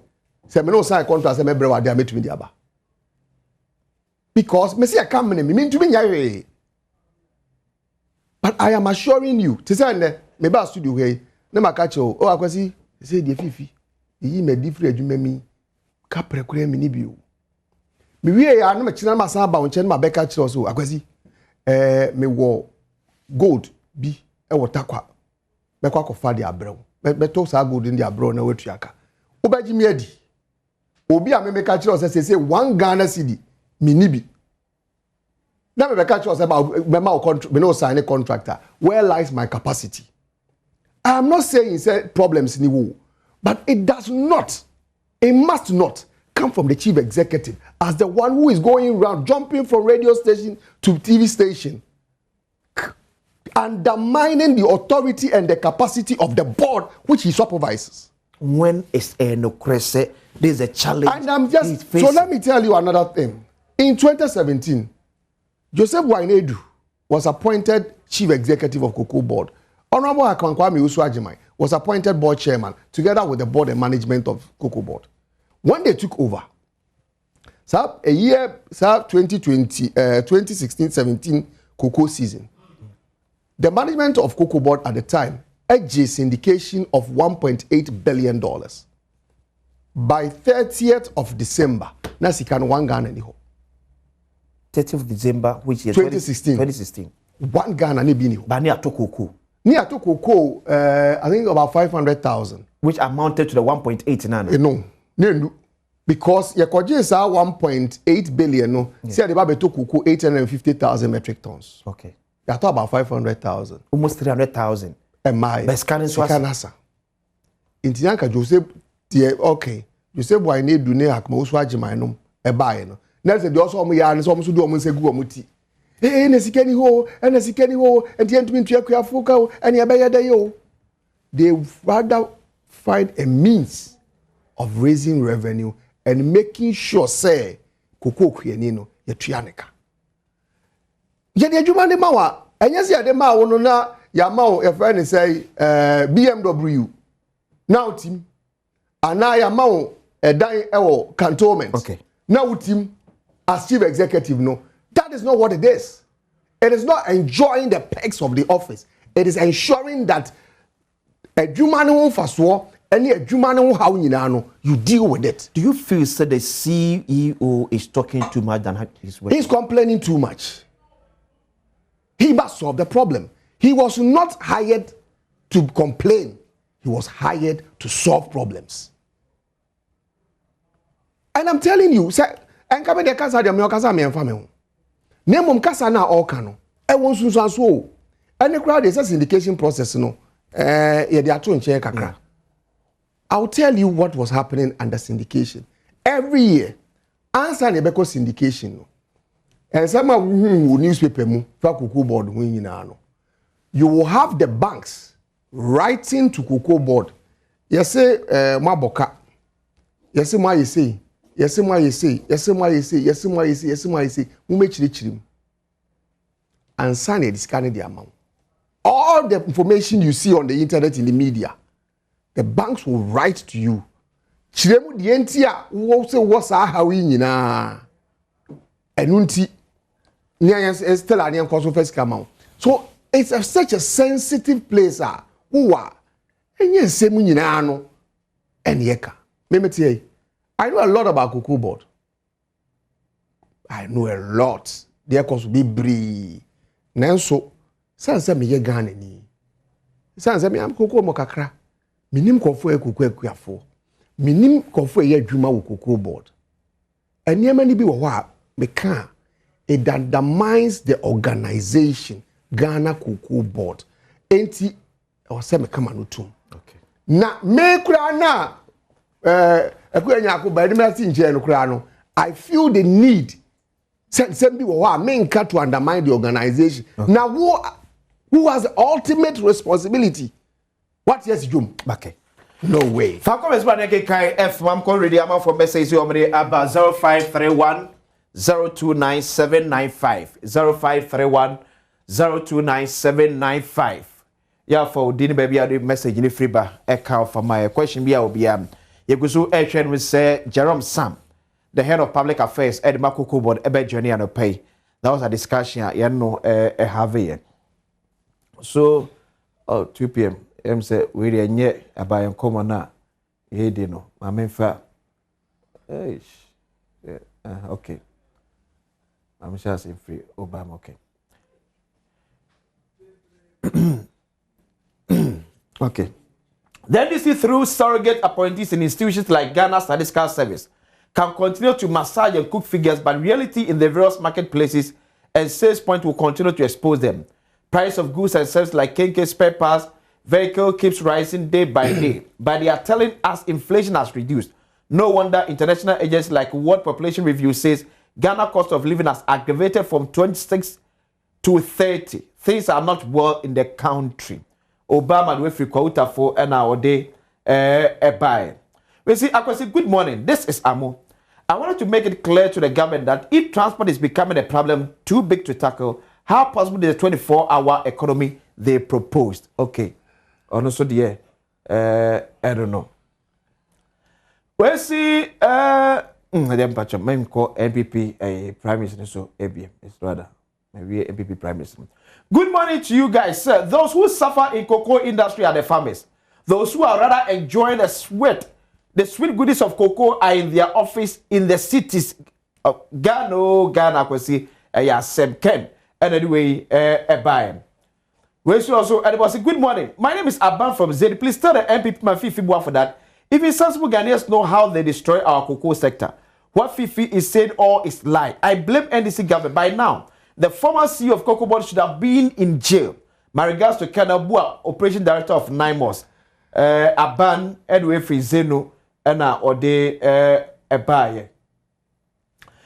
me no sign contract say mebre wa de ametumi di aba? Because me say I come me mean to me. But I am assuring you, to say me ba studio here, na maka che o akwasi say dey fifi. Yi me different adwuma mi ka prekure mi ni bi o. Me wie ya na me kina ma san ba won ma beka che so akwasi me wo gold bi e wo takwa. Me kwa fa de abrew. Me to sa gold in de abrew na watu aka. Obaji mi adi. Obi a me meka che say 1 Ghana cedi minibi. Now me catch us about me no sign a contractor. Where lies my capacity? I am not saying it's problems in the war, but it does not, it must not come from the chief executive as the one who is going around jumping from radio station to TV station, undermining the authority and the capacity of the board which he supervises. When is a no crese, there's a challenge. And I'm just so let me tell you another thing. In 2017, Joseph Wainedu was appointed chief executive of Cocoa Board. Honorable Akwankwame Usuajimai was appointed board chairman together with the board and management of Cocoa Board. When they took over, a year 2016-17 cocoa season, the management of Cocoa Board at the time edged a syndication of $1.8 billion. By 30th of December, Nasikan 1 Ghana ni ho. 30th of December, which is 2016. 2016. 1 Ghana ni bini ho. But near to cocoa. Near to cocoa, I think about 500,000. Which amounted to the 1.8 nano. No. Because your is 1.8 billion, no. See, the Babe to cocoa 850,000 metric tons. Okay. You talk about 500,000. Almost 300,000. And my best Canasa. In Tianka, Joseph, okay. Joseph, why need do ne hakma Uswajimai a buy no. Nelson do also me and some do almost a go muti. Eh, Nesikeni ho, and Nesikeni ho, and the end to Fuka, and Yabaya Dayo. They rather find a means of raising revenue and making sure, say, Cocoa Crianino, Yatrianica. Yet the Jumani Mawa, and yes, ya de Mao no na Yamao, your friend say, BMW. Now, Tim, and now Yamao, a dying cantonment. Okay. Now, Tim, as chief executive, no, that is not what it is. It is not enjoying the perks of the office. It is ensuring that a Jumani Faswa, any Jumani how you deal with it. Do you feel that the CEO is talking too much than his way? He's complaining too much. He must solve the problem. He was not hired to complain. He was hired to solve problems. And I'm telling you, sir, and come the casa de Miocaza me and family. Name casa na all cano. I want to so. And the crowd is a syndication process, no. Yeah, they are two in kakra. I'll tell you what was happening under syndication. Every year, answer Nebeko syndication, no. And some newspaper mu Cocoa Board you will have the banks writing to Cocoa Board. You say Maboka. You say my say. Yes, my say. Yes, my say. Yes, my say. Yes, my say. Who make chirim? And sign it, scanning the amount. All the information you see on the internet in the media, the banks will write to you. Chiremu the entia who say what's how we na. Enunti. So it's such a sensitive place. Who are? And yes, same no. And yeka. Let me tell you. I know a lot about Cocoa Board. I know a lot. There could be bree. Nanso, sansa me ye Ghana ni. Sansa me am Cocoa Mokakra. Minim kofo e Cocoa Ekuafo. Minim kofo ye adwuma wo Cocoa Board. Eniema ni bi wo ho me ka it undermines the organization Ghana Cocoa Board. Enti o se me kama no tum. Okay. Na me kura na ekuenya ko ba de me nche no kura no. I feel the need send be wo me nka to undermine the organization. Okay. Now who has the ultimate responsibility? What yes Jum? Okay. No way. Falcon is one kai F mam call ready am for message you omre about 0531 029795 0531 029795. Yeah, for dini baby I message ni free ba e ka for my question be obi am. Ye go so e twen we say Jerome Sam, the head of public affairs at Unpaid Cocobod ebe journey and pay. That was a discussion you know have here. So 2 p.m. em say we dey nye abayan komo na ye dey no ma menfa okay. I'm sure I'm free. Obama, okay. Okay. The NDC, through surrogate appointees in institutions like Ghana Statistical Service, can continue to massage and cook figures, but reality in the various marketplaces and sales point will continue to expose them. Price of goods and services like KK spare parts, vehicle keeps rising day by day, but they are telling us inflation has reduced. No wonder international agencies like World Population Review says Ghana cost of living has aggravated from 26 to 30. Things are not well in the country. Obama we free quota for an hour day buy. We see, I can say good morning. This is Amo. I wanted to make it clear to the government that if transport is becoming a problem too big to tackle, how possible is the 24-hour economy they proposed? Okay. Also, I don't know. We see them patch up. Maybe call MPP Prime Minister, so ABM. It's rather maybe MPP Prime Minister. Good morning to you guys, sir. Those who suffer in cocoa industry are the farmers. Those who are rather enjoying the sweet goodies of cocoa are in their office in the cities. Ghana, kwesi Semken. And anyway, buy. We should also, and it was a good morning. My name is Aban from Z. Please tell the MPP my Fifi for that. Even sensible Ghanaians know how they destroy our cocoa sector. What Fifi is saying all is lie. I blame NDC government. By now, the former CEO of Cocobod should have been in jail. My regards to Kanabua, Operation Director of Nimos, Aban, Edway Frizeno, and Ode Ebaye.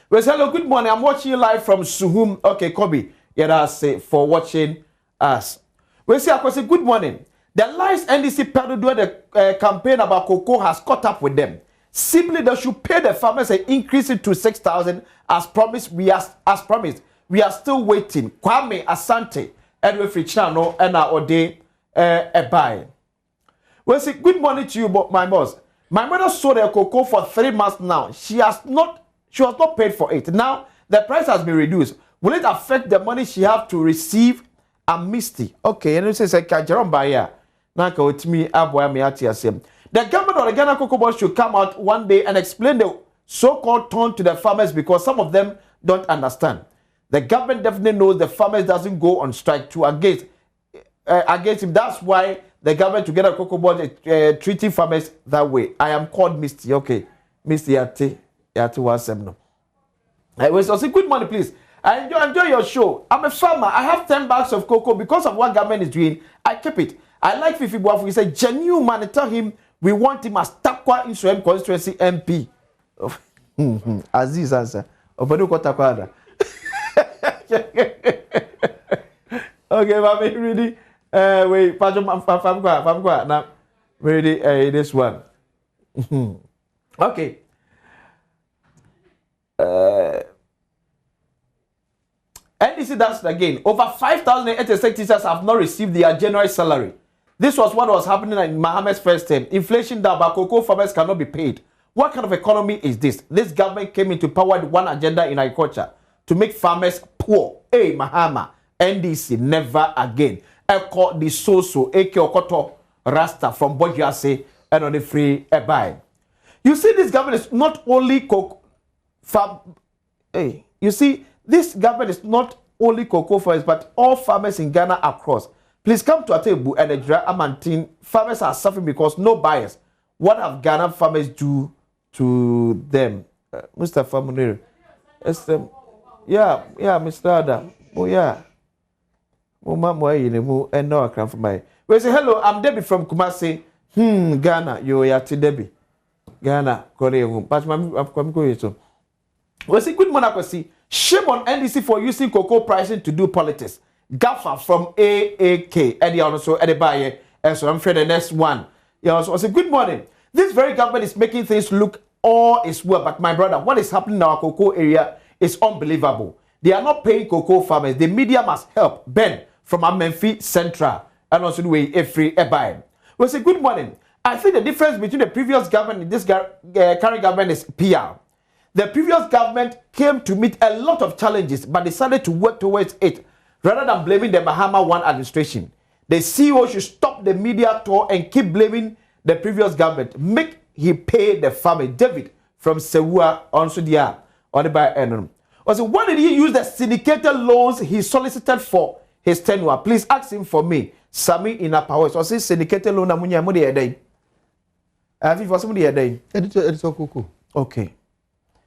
Well, hello, good morning. I'm watching you live from Suhum. Okay, Kobe, that's for watching us. We say, I say, good morning. The lies NDC peddled during the campaign about cocoa has caught up with them. Simply, they should pay the farmers and increase it to 6,000 as promised. We are still waiting. Kwame Asante, Edwin Frichano, and Ode Ebaye. We say, good morning to you, my boss. My mother sold her cocoa for 3 months now. She was not paid for it. Now the price has been reduced. Will it affect the money she have to receive? I'm Misty. Okay, and it says Jerome Baya. The government of the Ghana Cocobod should come out one day and explain the so-called tone to the farmers because some of them don't understand. The government definitely knows the farmers doesn't go on strike to against him. That's why the government together Cocobod treating farmers that way. I am called Misty. Okay, Misty Yati was no. I was also good morning, please. I enjoy your show. I'm a farmer. I have 10 bags of cocoa because of what government is doing. I keep it. I like Fifi Boafo. He's a genuine man. Tell him we want him as Takwa Insurance Constituency MP. Aziz answer. Openuko Takwada. Okay, I'm ready. Wait, Famkwa. Now, ready. This one. Okay. NDC does it again. Over 5,086 teachers have not received their January salary. This was what was happening in Mohammed's first term. Inflation down, but cocoa farmers cannot be paid. What kind of economy is this? This government came into power with one agenda in agriculture, to make farmers poor. Hey, Mahama, NDC, never again. Eko di Soso, Eke Okoto, Rasta from Bojuase, and on the free buy. You see, this government is not only you see, this government is not only cocoa farmers, but all farmers in Ghana across. Please come to a table and Amantin. Farmers are suffering because no buyers. What have Ghana farmers do to them? Mr. Famunir. Yeah, Mr. Adam. Oh, yeah. We say, hello, I'm Debbie from Kumasi. Ghana, you are Debbie. Ghana, Korea, but I'm going to. Was it good monarchy? Shame on NDC for using cocoa pricing to do politics. Gaffer from AAK, Eddie also Eddie Baye, and so I'm sure the next one. Yeah, also say good morning. This very government is making things look all is well, but my brother, what is happening in our cocoa area is unbelievable. They are not paying cocoa farmers. The media must help. Ben from Amenfi Central and also the way every Ebaye. We say good morning. I think the difference between the previous government and this current government is PR. The previous government came to meet a lot of challenges, but decided to work towards it rather than blaming the Mahama One administration. The CEO should stop the media tour and keep blaming the previous government. Make he pay the farmer. David from Sewua also there on the by Enon. Also, why did he use the syndicated loans he solicited for his tenure? Please ask him for me. Sami in a power. So say syndicated loan amunya mo de day. I think for somebody a day. It's cool. Okay.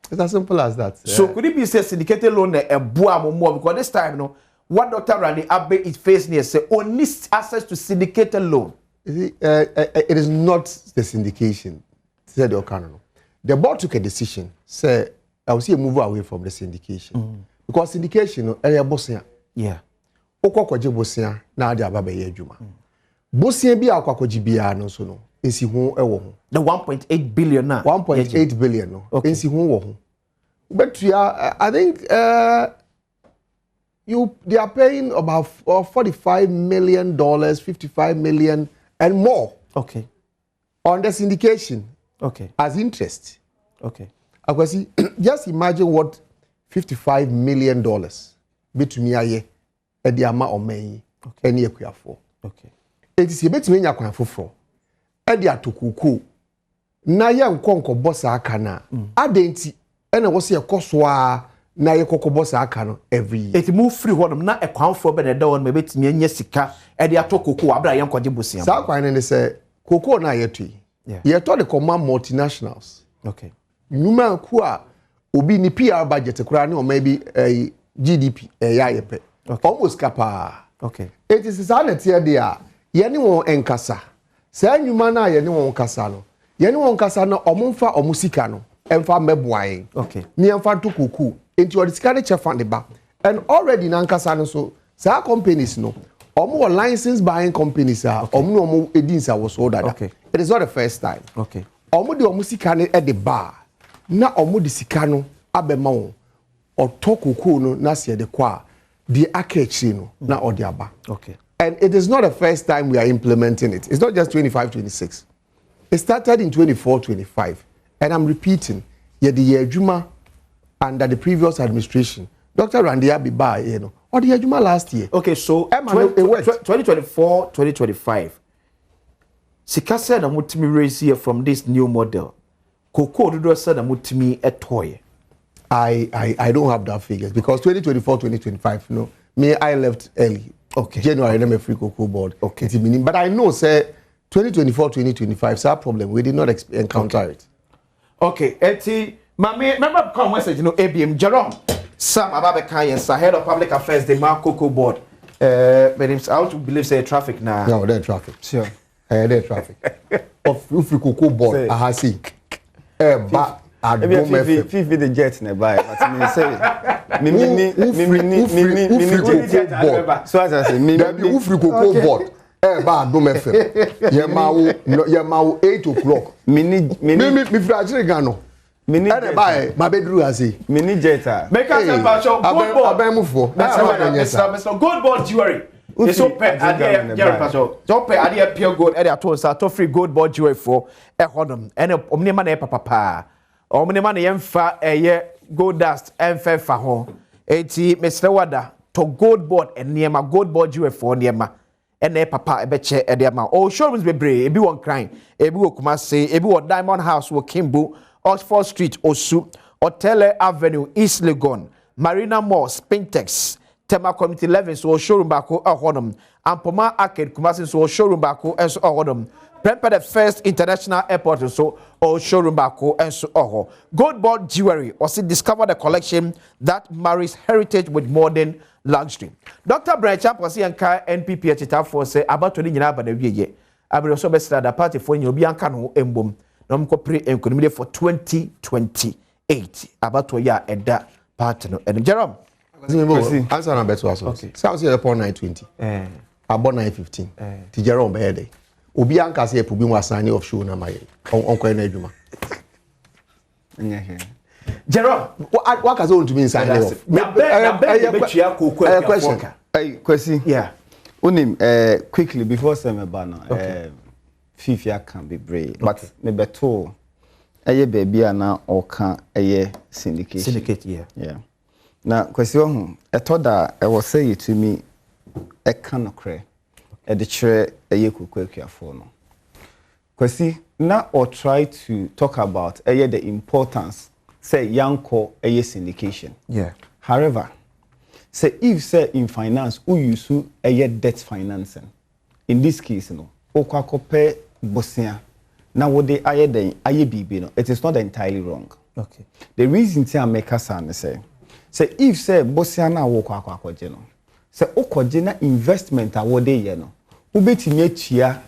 It's as simple as that. So could it be say syndicated loan a boa more because this time no what Dr. Randy Abe is facing here say only access to syndicated loan. It is not the syndication. Said the Okano. The board took a decision. Say I will see a move away from the syndication because syndication area bosia. Yeah. Okwakoje bosia na ade aba be adwuma. Bosia bi akwakoje bia no so no ensi ho ewo ho. The 1.8 billion now. 1.8 billion no. Ensi ho wo ho. But I think they are paying about $45 million, $55 million and more. Okay. On the syndication. Okay. As interest. Okay. Just imagine what $55 million between aye and the amount of money any equia for. Okay. It is a bit me yakwan for. And the atokuku. Na ya nkonko bossa akana. Adenti ena wo se ekoswa na ye kokobosa aka no every year. It move free one na ekwan for be na one me betimi anya sika e de atokoko abra ye nkoje bosia. Sa kwan ne se koko na ye tui. Ye to the command multinationals. Okay. Numa ku a obi ni PR budget kura ne o maybe GDP ya ye pe. Almost kapa. Okay. It is sanity there ye ne won enkasa. Sa numa na ye ne won kasa no. Ye ne won kasa no omumfa omusika no emfa meboae. Okay. Ni emfa to kuku. Into the scan chef and the back. And already nankasa no so sa companies no. Omo license buying companies are omo edins are was ordered. Okay. It is not the first time. Okay. Omo de omo sika no at the bar. Na omo de sika no abema won. Otokuku no na se de kwa. The akechi no na odiaba. Okay. And it is not the first time we are implementing it. It's not just 25-26. It started in 24-25. And I'm repeating, ye the adwuma under the previous administration. Dr. Randy Abiba, you know, or the adwuma last year. Okay, so 2024-2025. Sika said I want to raise here from this new model. Cocoa do said I want to me a toy. I don't have that figures because 2024-2025, no, me I left early. Okay. January, I'm a free cocoa board. Okay. But I know, say 2024-2025, so problem we did not encounter it. Okay, Eti, Mami, remember come message, you know, ABM Jerome, Sam Ababekayens, head of public affairs, the Mark Cocoa Board. But I also believe say traffic now. No, they're traffic. Sure. They're traffic. Of free cocoa board, I see. But I don't know if the jet nearby. But me say, me so as I say, me free cocoa board. Ba do me fe ye ma wo 8 o'clock me fragile gano me ni ba ma bedru ase me ni jeta make us about show good board abemufo that's Mr. Gold Board jewelry it's so pet ade Jerry pastor so pet ade pure gold ade ato sa to free Gold Board jewelry for e hodom ene omne ma na e papa omne ma na ye mfa eye gold dust emfa fa ho eti Mr. Wada to Gold Board eniema Gold Board jewelry for eniema ene papa ebeche edema o showrooms bebre ebi won Kran ebi wo Kumase ebi wo Diamond House wo Kimbo Oxford Street Osu Hotel Avenue East Legon Marina Mall Spintex Tema Community 11 so showroom bako ahonom Ampoma Arcade Kumase so showroom bako enso ahonom Prepare the first international airport so o showroom bako enso oho Gold Board jewelry also discover the collection that marries heritage with modern luxury. Dr. Brian Champasi and NPP at for say about to nyina ba na wieye. abere so be the party for you obi anka no embom na mko pre economy for 2028 abato ya eda party no and Jerome answer number 2 aso sounds here upon 920 about 915 ti Jerome be dey obi anka say epubi mu asani of show na maye onko na adwuma nya he Jerome what can you mean sign off question yeah unim quickly before some bana fifia can be brave but me beto baby na oka syndicate yeah na question etoda was say to me can okre the chere kuku akuafo no kwesi na or try to talk about the importance say yanko syndication yeah however say if say in finance who use debt financing in this case no okwakope bosia na wo de aye bibi no it is not entirely wrong. Okay, the reason say make us say if say bosia na wo kwakwakoje no say okoje na investment awode ye no wo betimi atua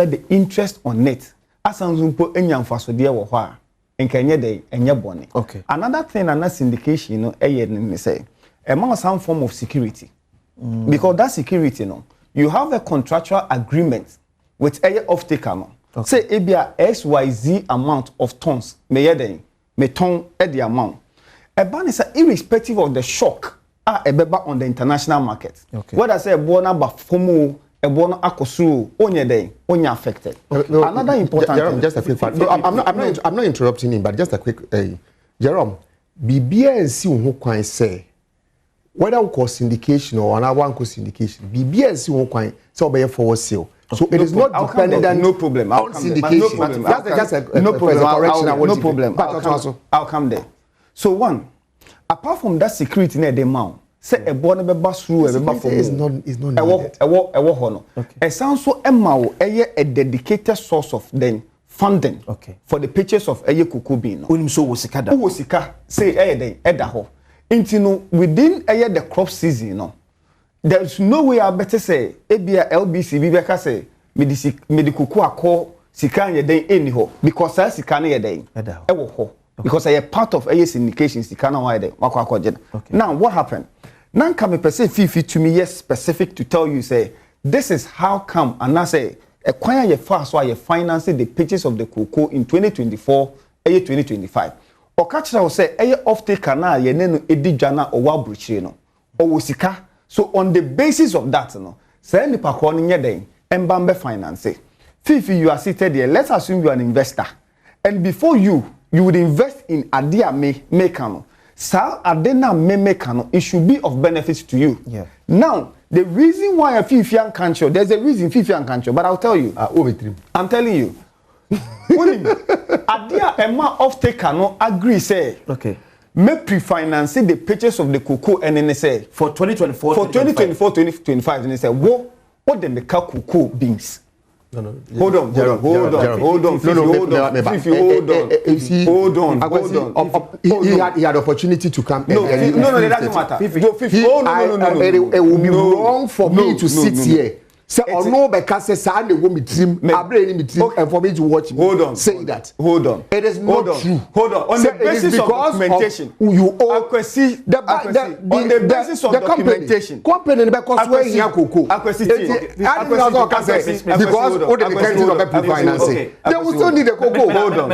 the interest on it asanzumpo enyamfaso de wo ho a enkenye de enye bone. Okay, another thing and syndication no ni say among some form of security because that security no you have a contractual agreement with a off-taker no. Okay. Say ebia XYZ amount of tons me ton the amount a ban is irrespective of the shock ebeba on the international market. Okay. What I say bona ba fomo ebono akosu onye affected. Another important Jerome, just a quick part. No, I'm not interrupting him, but just a quick Jerome, bibia ensi ho kwan say whether we call syndication or another one call syndication, bibia ensi ho kwan say obey forward sale. So it is not dependent on no problem. On syndication. That's just a no problem. No problem. I'll come there. So one, apart from that security near the amount, say a born be pass through a be is not needed. Okay. It sounds so a dedicated source of then funding. Okay. For the purchase of a kuku bean. Unim so wosika da. Wosika say da ho. Intino within the crop season no. There's no way I better say ebia LBC bi beka say medikuku akọ sika nye den eni ho because that sika na ye den e wo ho because I part of syndication sika na why den wakọ. Now what happened? Now come me say fifi to me yes specific to tell you say this is how come and I say a kwanya ye fast so I financing the purchase of the cocoa in 2024 2025 or catch will say off take na ye ne no edidwa na owa bruchire no o sika. So on the basis of that, no, say ni pa ko nye den embambe finance. Fifi you are seated here. Let's assume you are an investor, and before you would invest in adia mekano. Sa adena mekano, it should be of benefit to you. Yeah. Now the reason why a Fifi and Kancho, there's a reason Fifi and Kancho, but I'll tell you. I'm telling you. Adia ema off take no agree say. Okay. Me pre-finance the purchase of the cocoa and then they say for 2024 for 2025 and they say what the make cocoa beans. No. Hold on. He had opportunity to come. No, it doesn't matter. It will be wrong for me to sit here. Say or no because say sa dey go me dream abre ni me dream and for me to watch me. Hold on. Say that. Hold on. It is not true. Hold on. On the basis of documentation. You owe on the basis of documentation. Company because where here cocoa. Because all the countries of the financing. They will still need the cocoa. Hold on.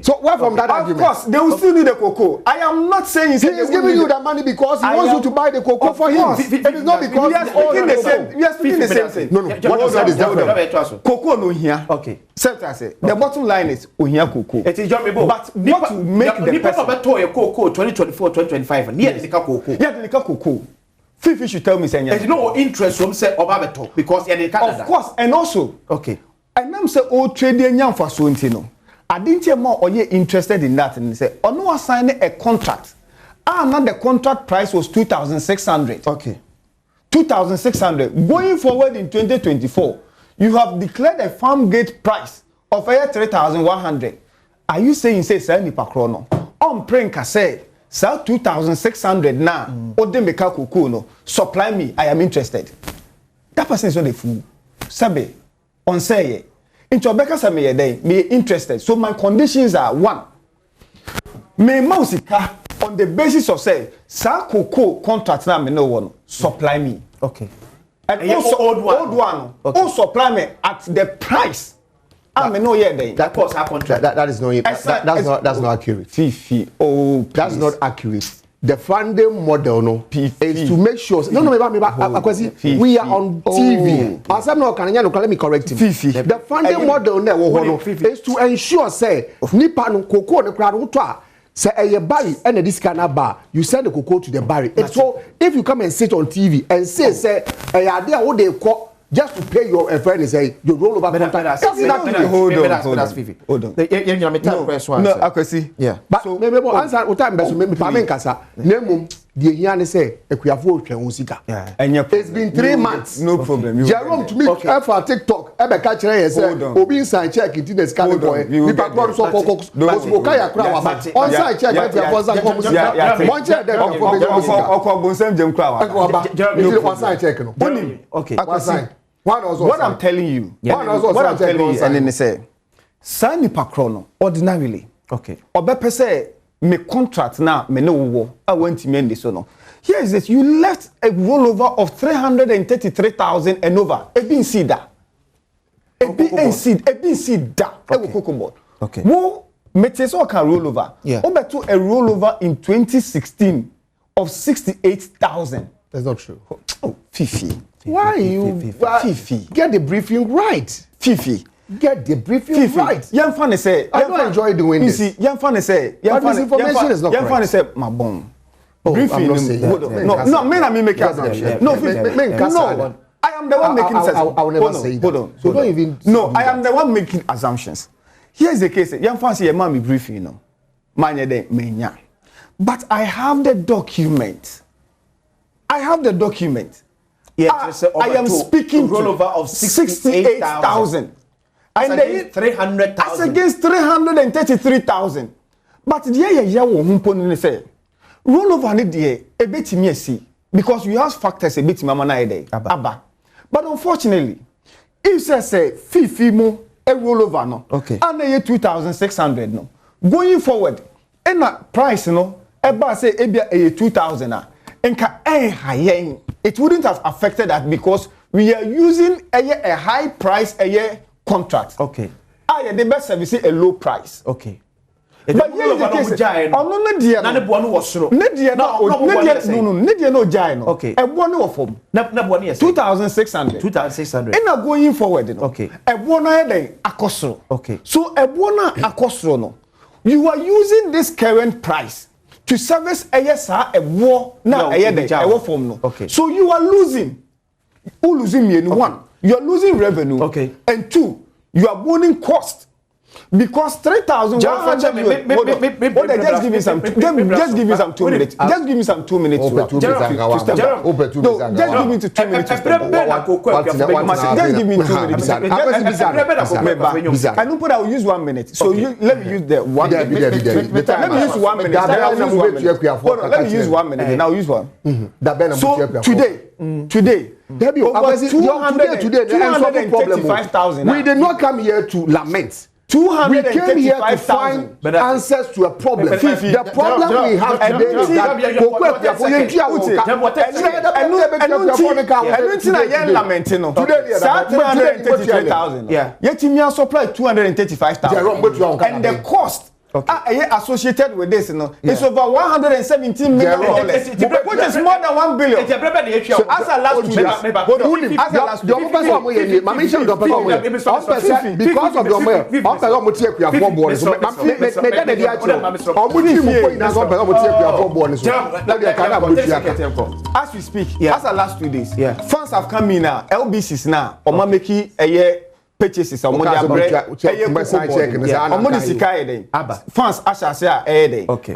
So where from that argument? Of course, they will still need the cocoa. I am not saying he is giving you the money because he wants you to buy the cocoa for him. It is not because we are speaking the same thing. No. What you said is different. Cocoa no here. Okay. Except I say the bottom line is here cocoa. It is John Mebo. But what to make the person better cocoa 2024 2025 near the cocoa. Yeah, the cocoa. Fifi should tell me say there's no interest from say obabeto because in Canada. Of course, and also okay. And I'm say oh trade nyam for so ntino. I didn't hear more or you interested in that and say or no sign a contract. Now the contract price was 2,600. Okay. 2,600. Going forward in 2024, you have declared a farm gate price of 3,100. Are you saying say ni pakrono? On praying say sell 2,600 now. Ode meka cocoa no. Supply me. I am interested. That person is not a fool. Sabe on say Into Obeka say me dey me interested. So my conditions are one. Me mausika on the basis of say sa cocoa contract na me no one supply me. Okay. And also old one. Okay. Also supply me at the price. I me no here then. That course our contract. That is not that's not accurate. Fifi. Oh, that's not accurate. The funding model no is to make sure we are on TV. As I'm not let me correct him. The funding model no is to ensure say nipa no cocoa no crowd utwa say a barry and this kind of bar you send the cocoa to the barry. And so if you come and sit on TV and say a idea what they call just to pay your friend and say you roll over contract. Hold on. No, I can see. Yeah. But so, maybe answer what time best me pay kasa. Name the here say ekuafo twen sika. It's been 3 months. No problem. Jerome to me for TikTok e be ka kire ye say obi inside check internet scan boy. We pack one so kokoko ya kra wa ba. On side check e for say come sika. One check dem for be okwo bonsam jem kra wa. Jerome on side check no. Okay. What I'm telling you, and then they say, sign the pakrono ordinarily. Okay. Obepe say me contract now me no wo. I went to me this no. Here is this: you left a rollover of 333,000 and over. Ebin see that. Ebin see that. Cocobod. Okay. Wo meteso can rollover. Yeah. Obeto a rollover in 2016 of 68,000. That's not true. Oh, Fifi. Why you Fifi? Get the briefing right. Fifi. Get the briefing right. Young fan say I don't enjoy doing this. You see, young fan say information is not correct. Young fan say my bomb. Briefing. No, me make assumption. No, I am the one making assumptions. I will never say that. Hold on. So don't even. No, I am the one making assumptions. Here's the case. Young fan say your man be briefing, you know. Manya de menya. But I have the document. Yes, I am speaking rollover of 68,000. And against 300,000. That's against 333,000. But the year won't put say rollover need the a bit me see because we have factors a bit mama na day. Abba. But unfortunately, if say Fifi mo a rollover no. Okay. And a 2,600 no. Going forward, and that price no, eba say a 2,000 it wouldn't have affected that because we are using a high price contract. Okay. The best service a low price. Okay. But here is the case. No dear. No jai no. Okay. A one of them. 2,600. 2,600. And now going forward. Okay. A one akosro. Okay. So a one akosro no. You are using this current price to service a war now a war form no. Okay. So you are losing. Who losing me in one? You are losing revenue. Okay. And two, you are burning cost. Because 3,100 just give me some 2 minutes. Just give me some 2 minutes. Just give me 2 minutes. Just give me 2 minutes. I don't put I will use 1 minute. So let me use the 1 minute. Let me use 1 minute. Let me use 1 minute. Now use one. So today over 235,000. We did not come here to lament. 235,000. We came here to find answers to a problem. The problem we have today is that supply 235,000. And the cost associated with this, it's over $117 million, which is more than 1 billion. So as a last because of your mail, as we speak, as a last 2 days, funds have come in now, LBCs now, or making a year purchases on money funds as I say okay.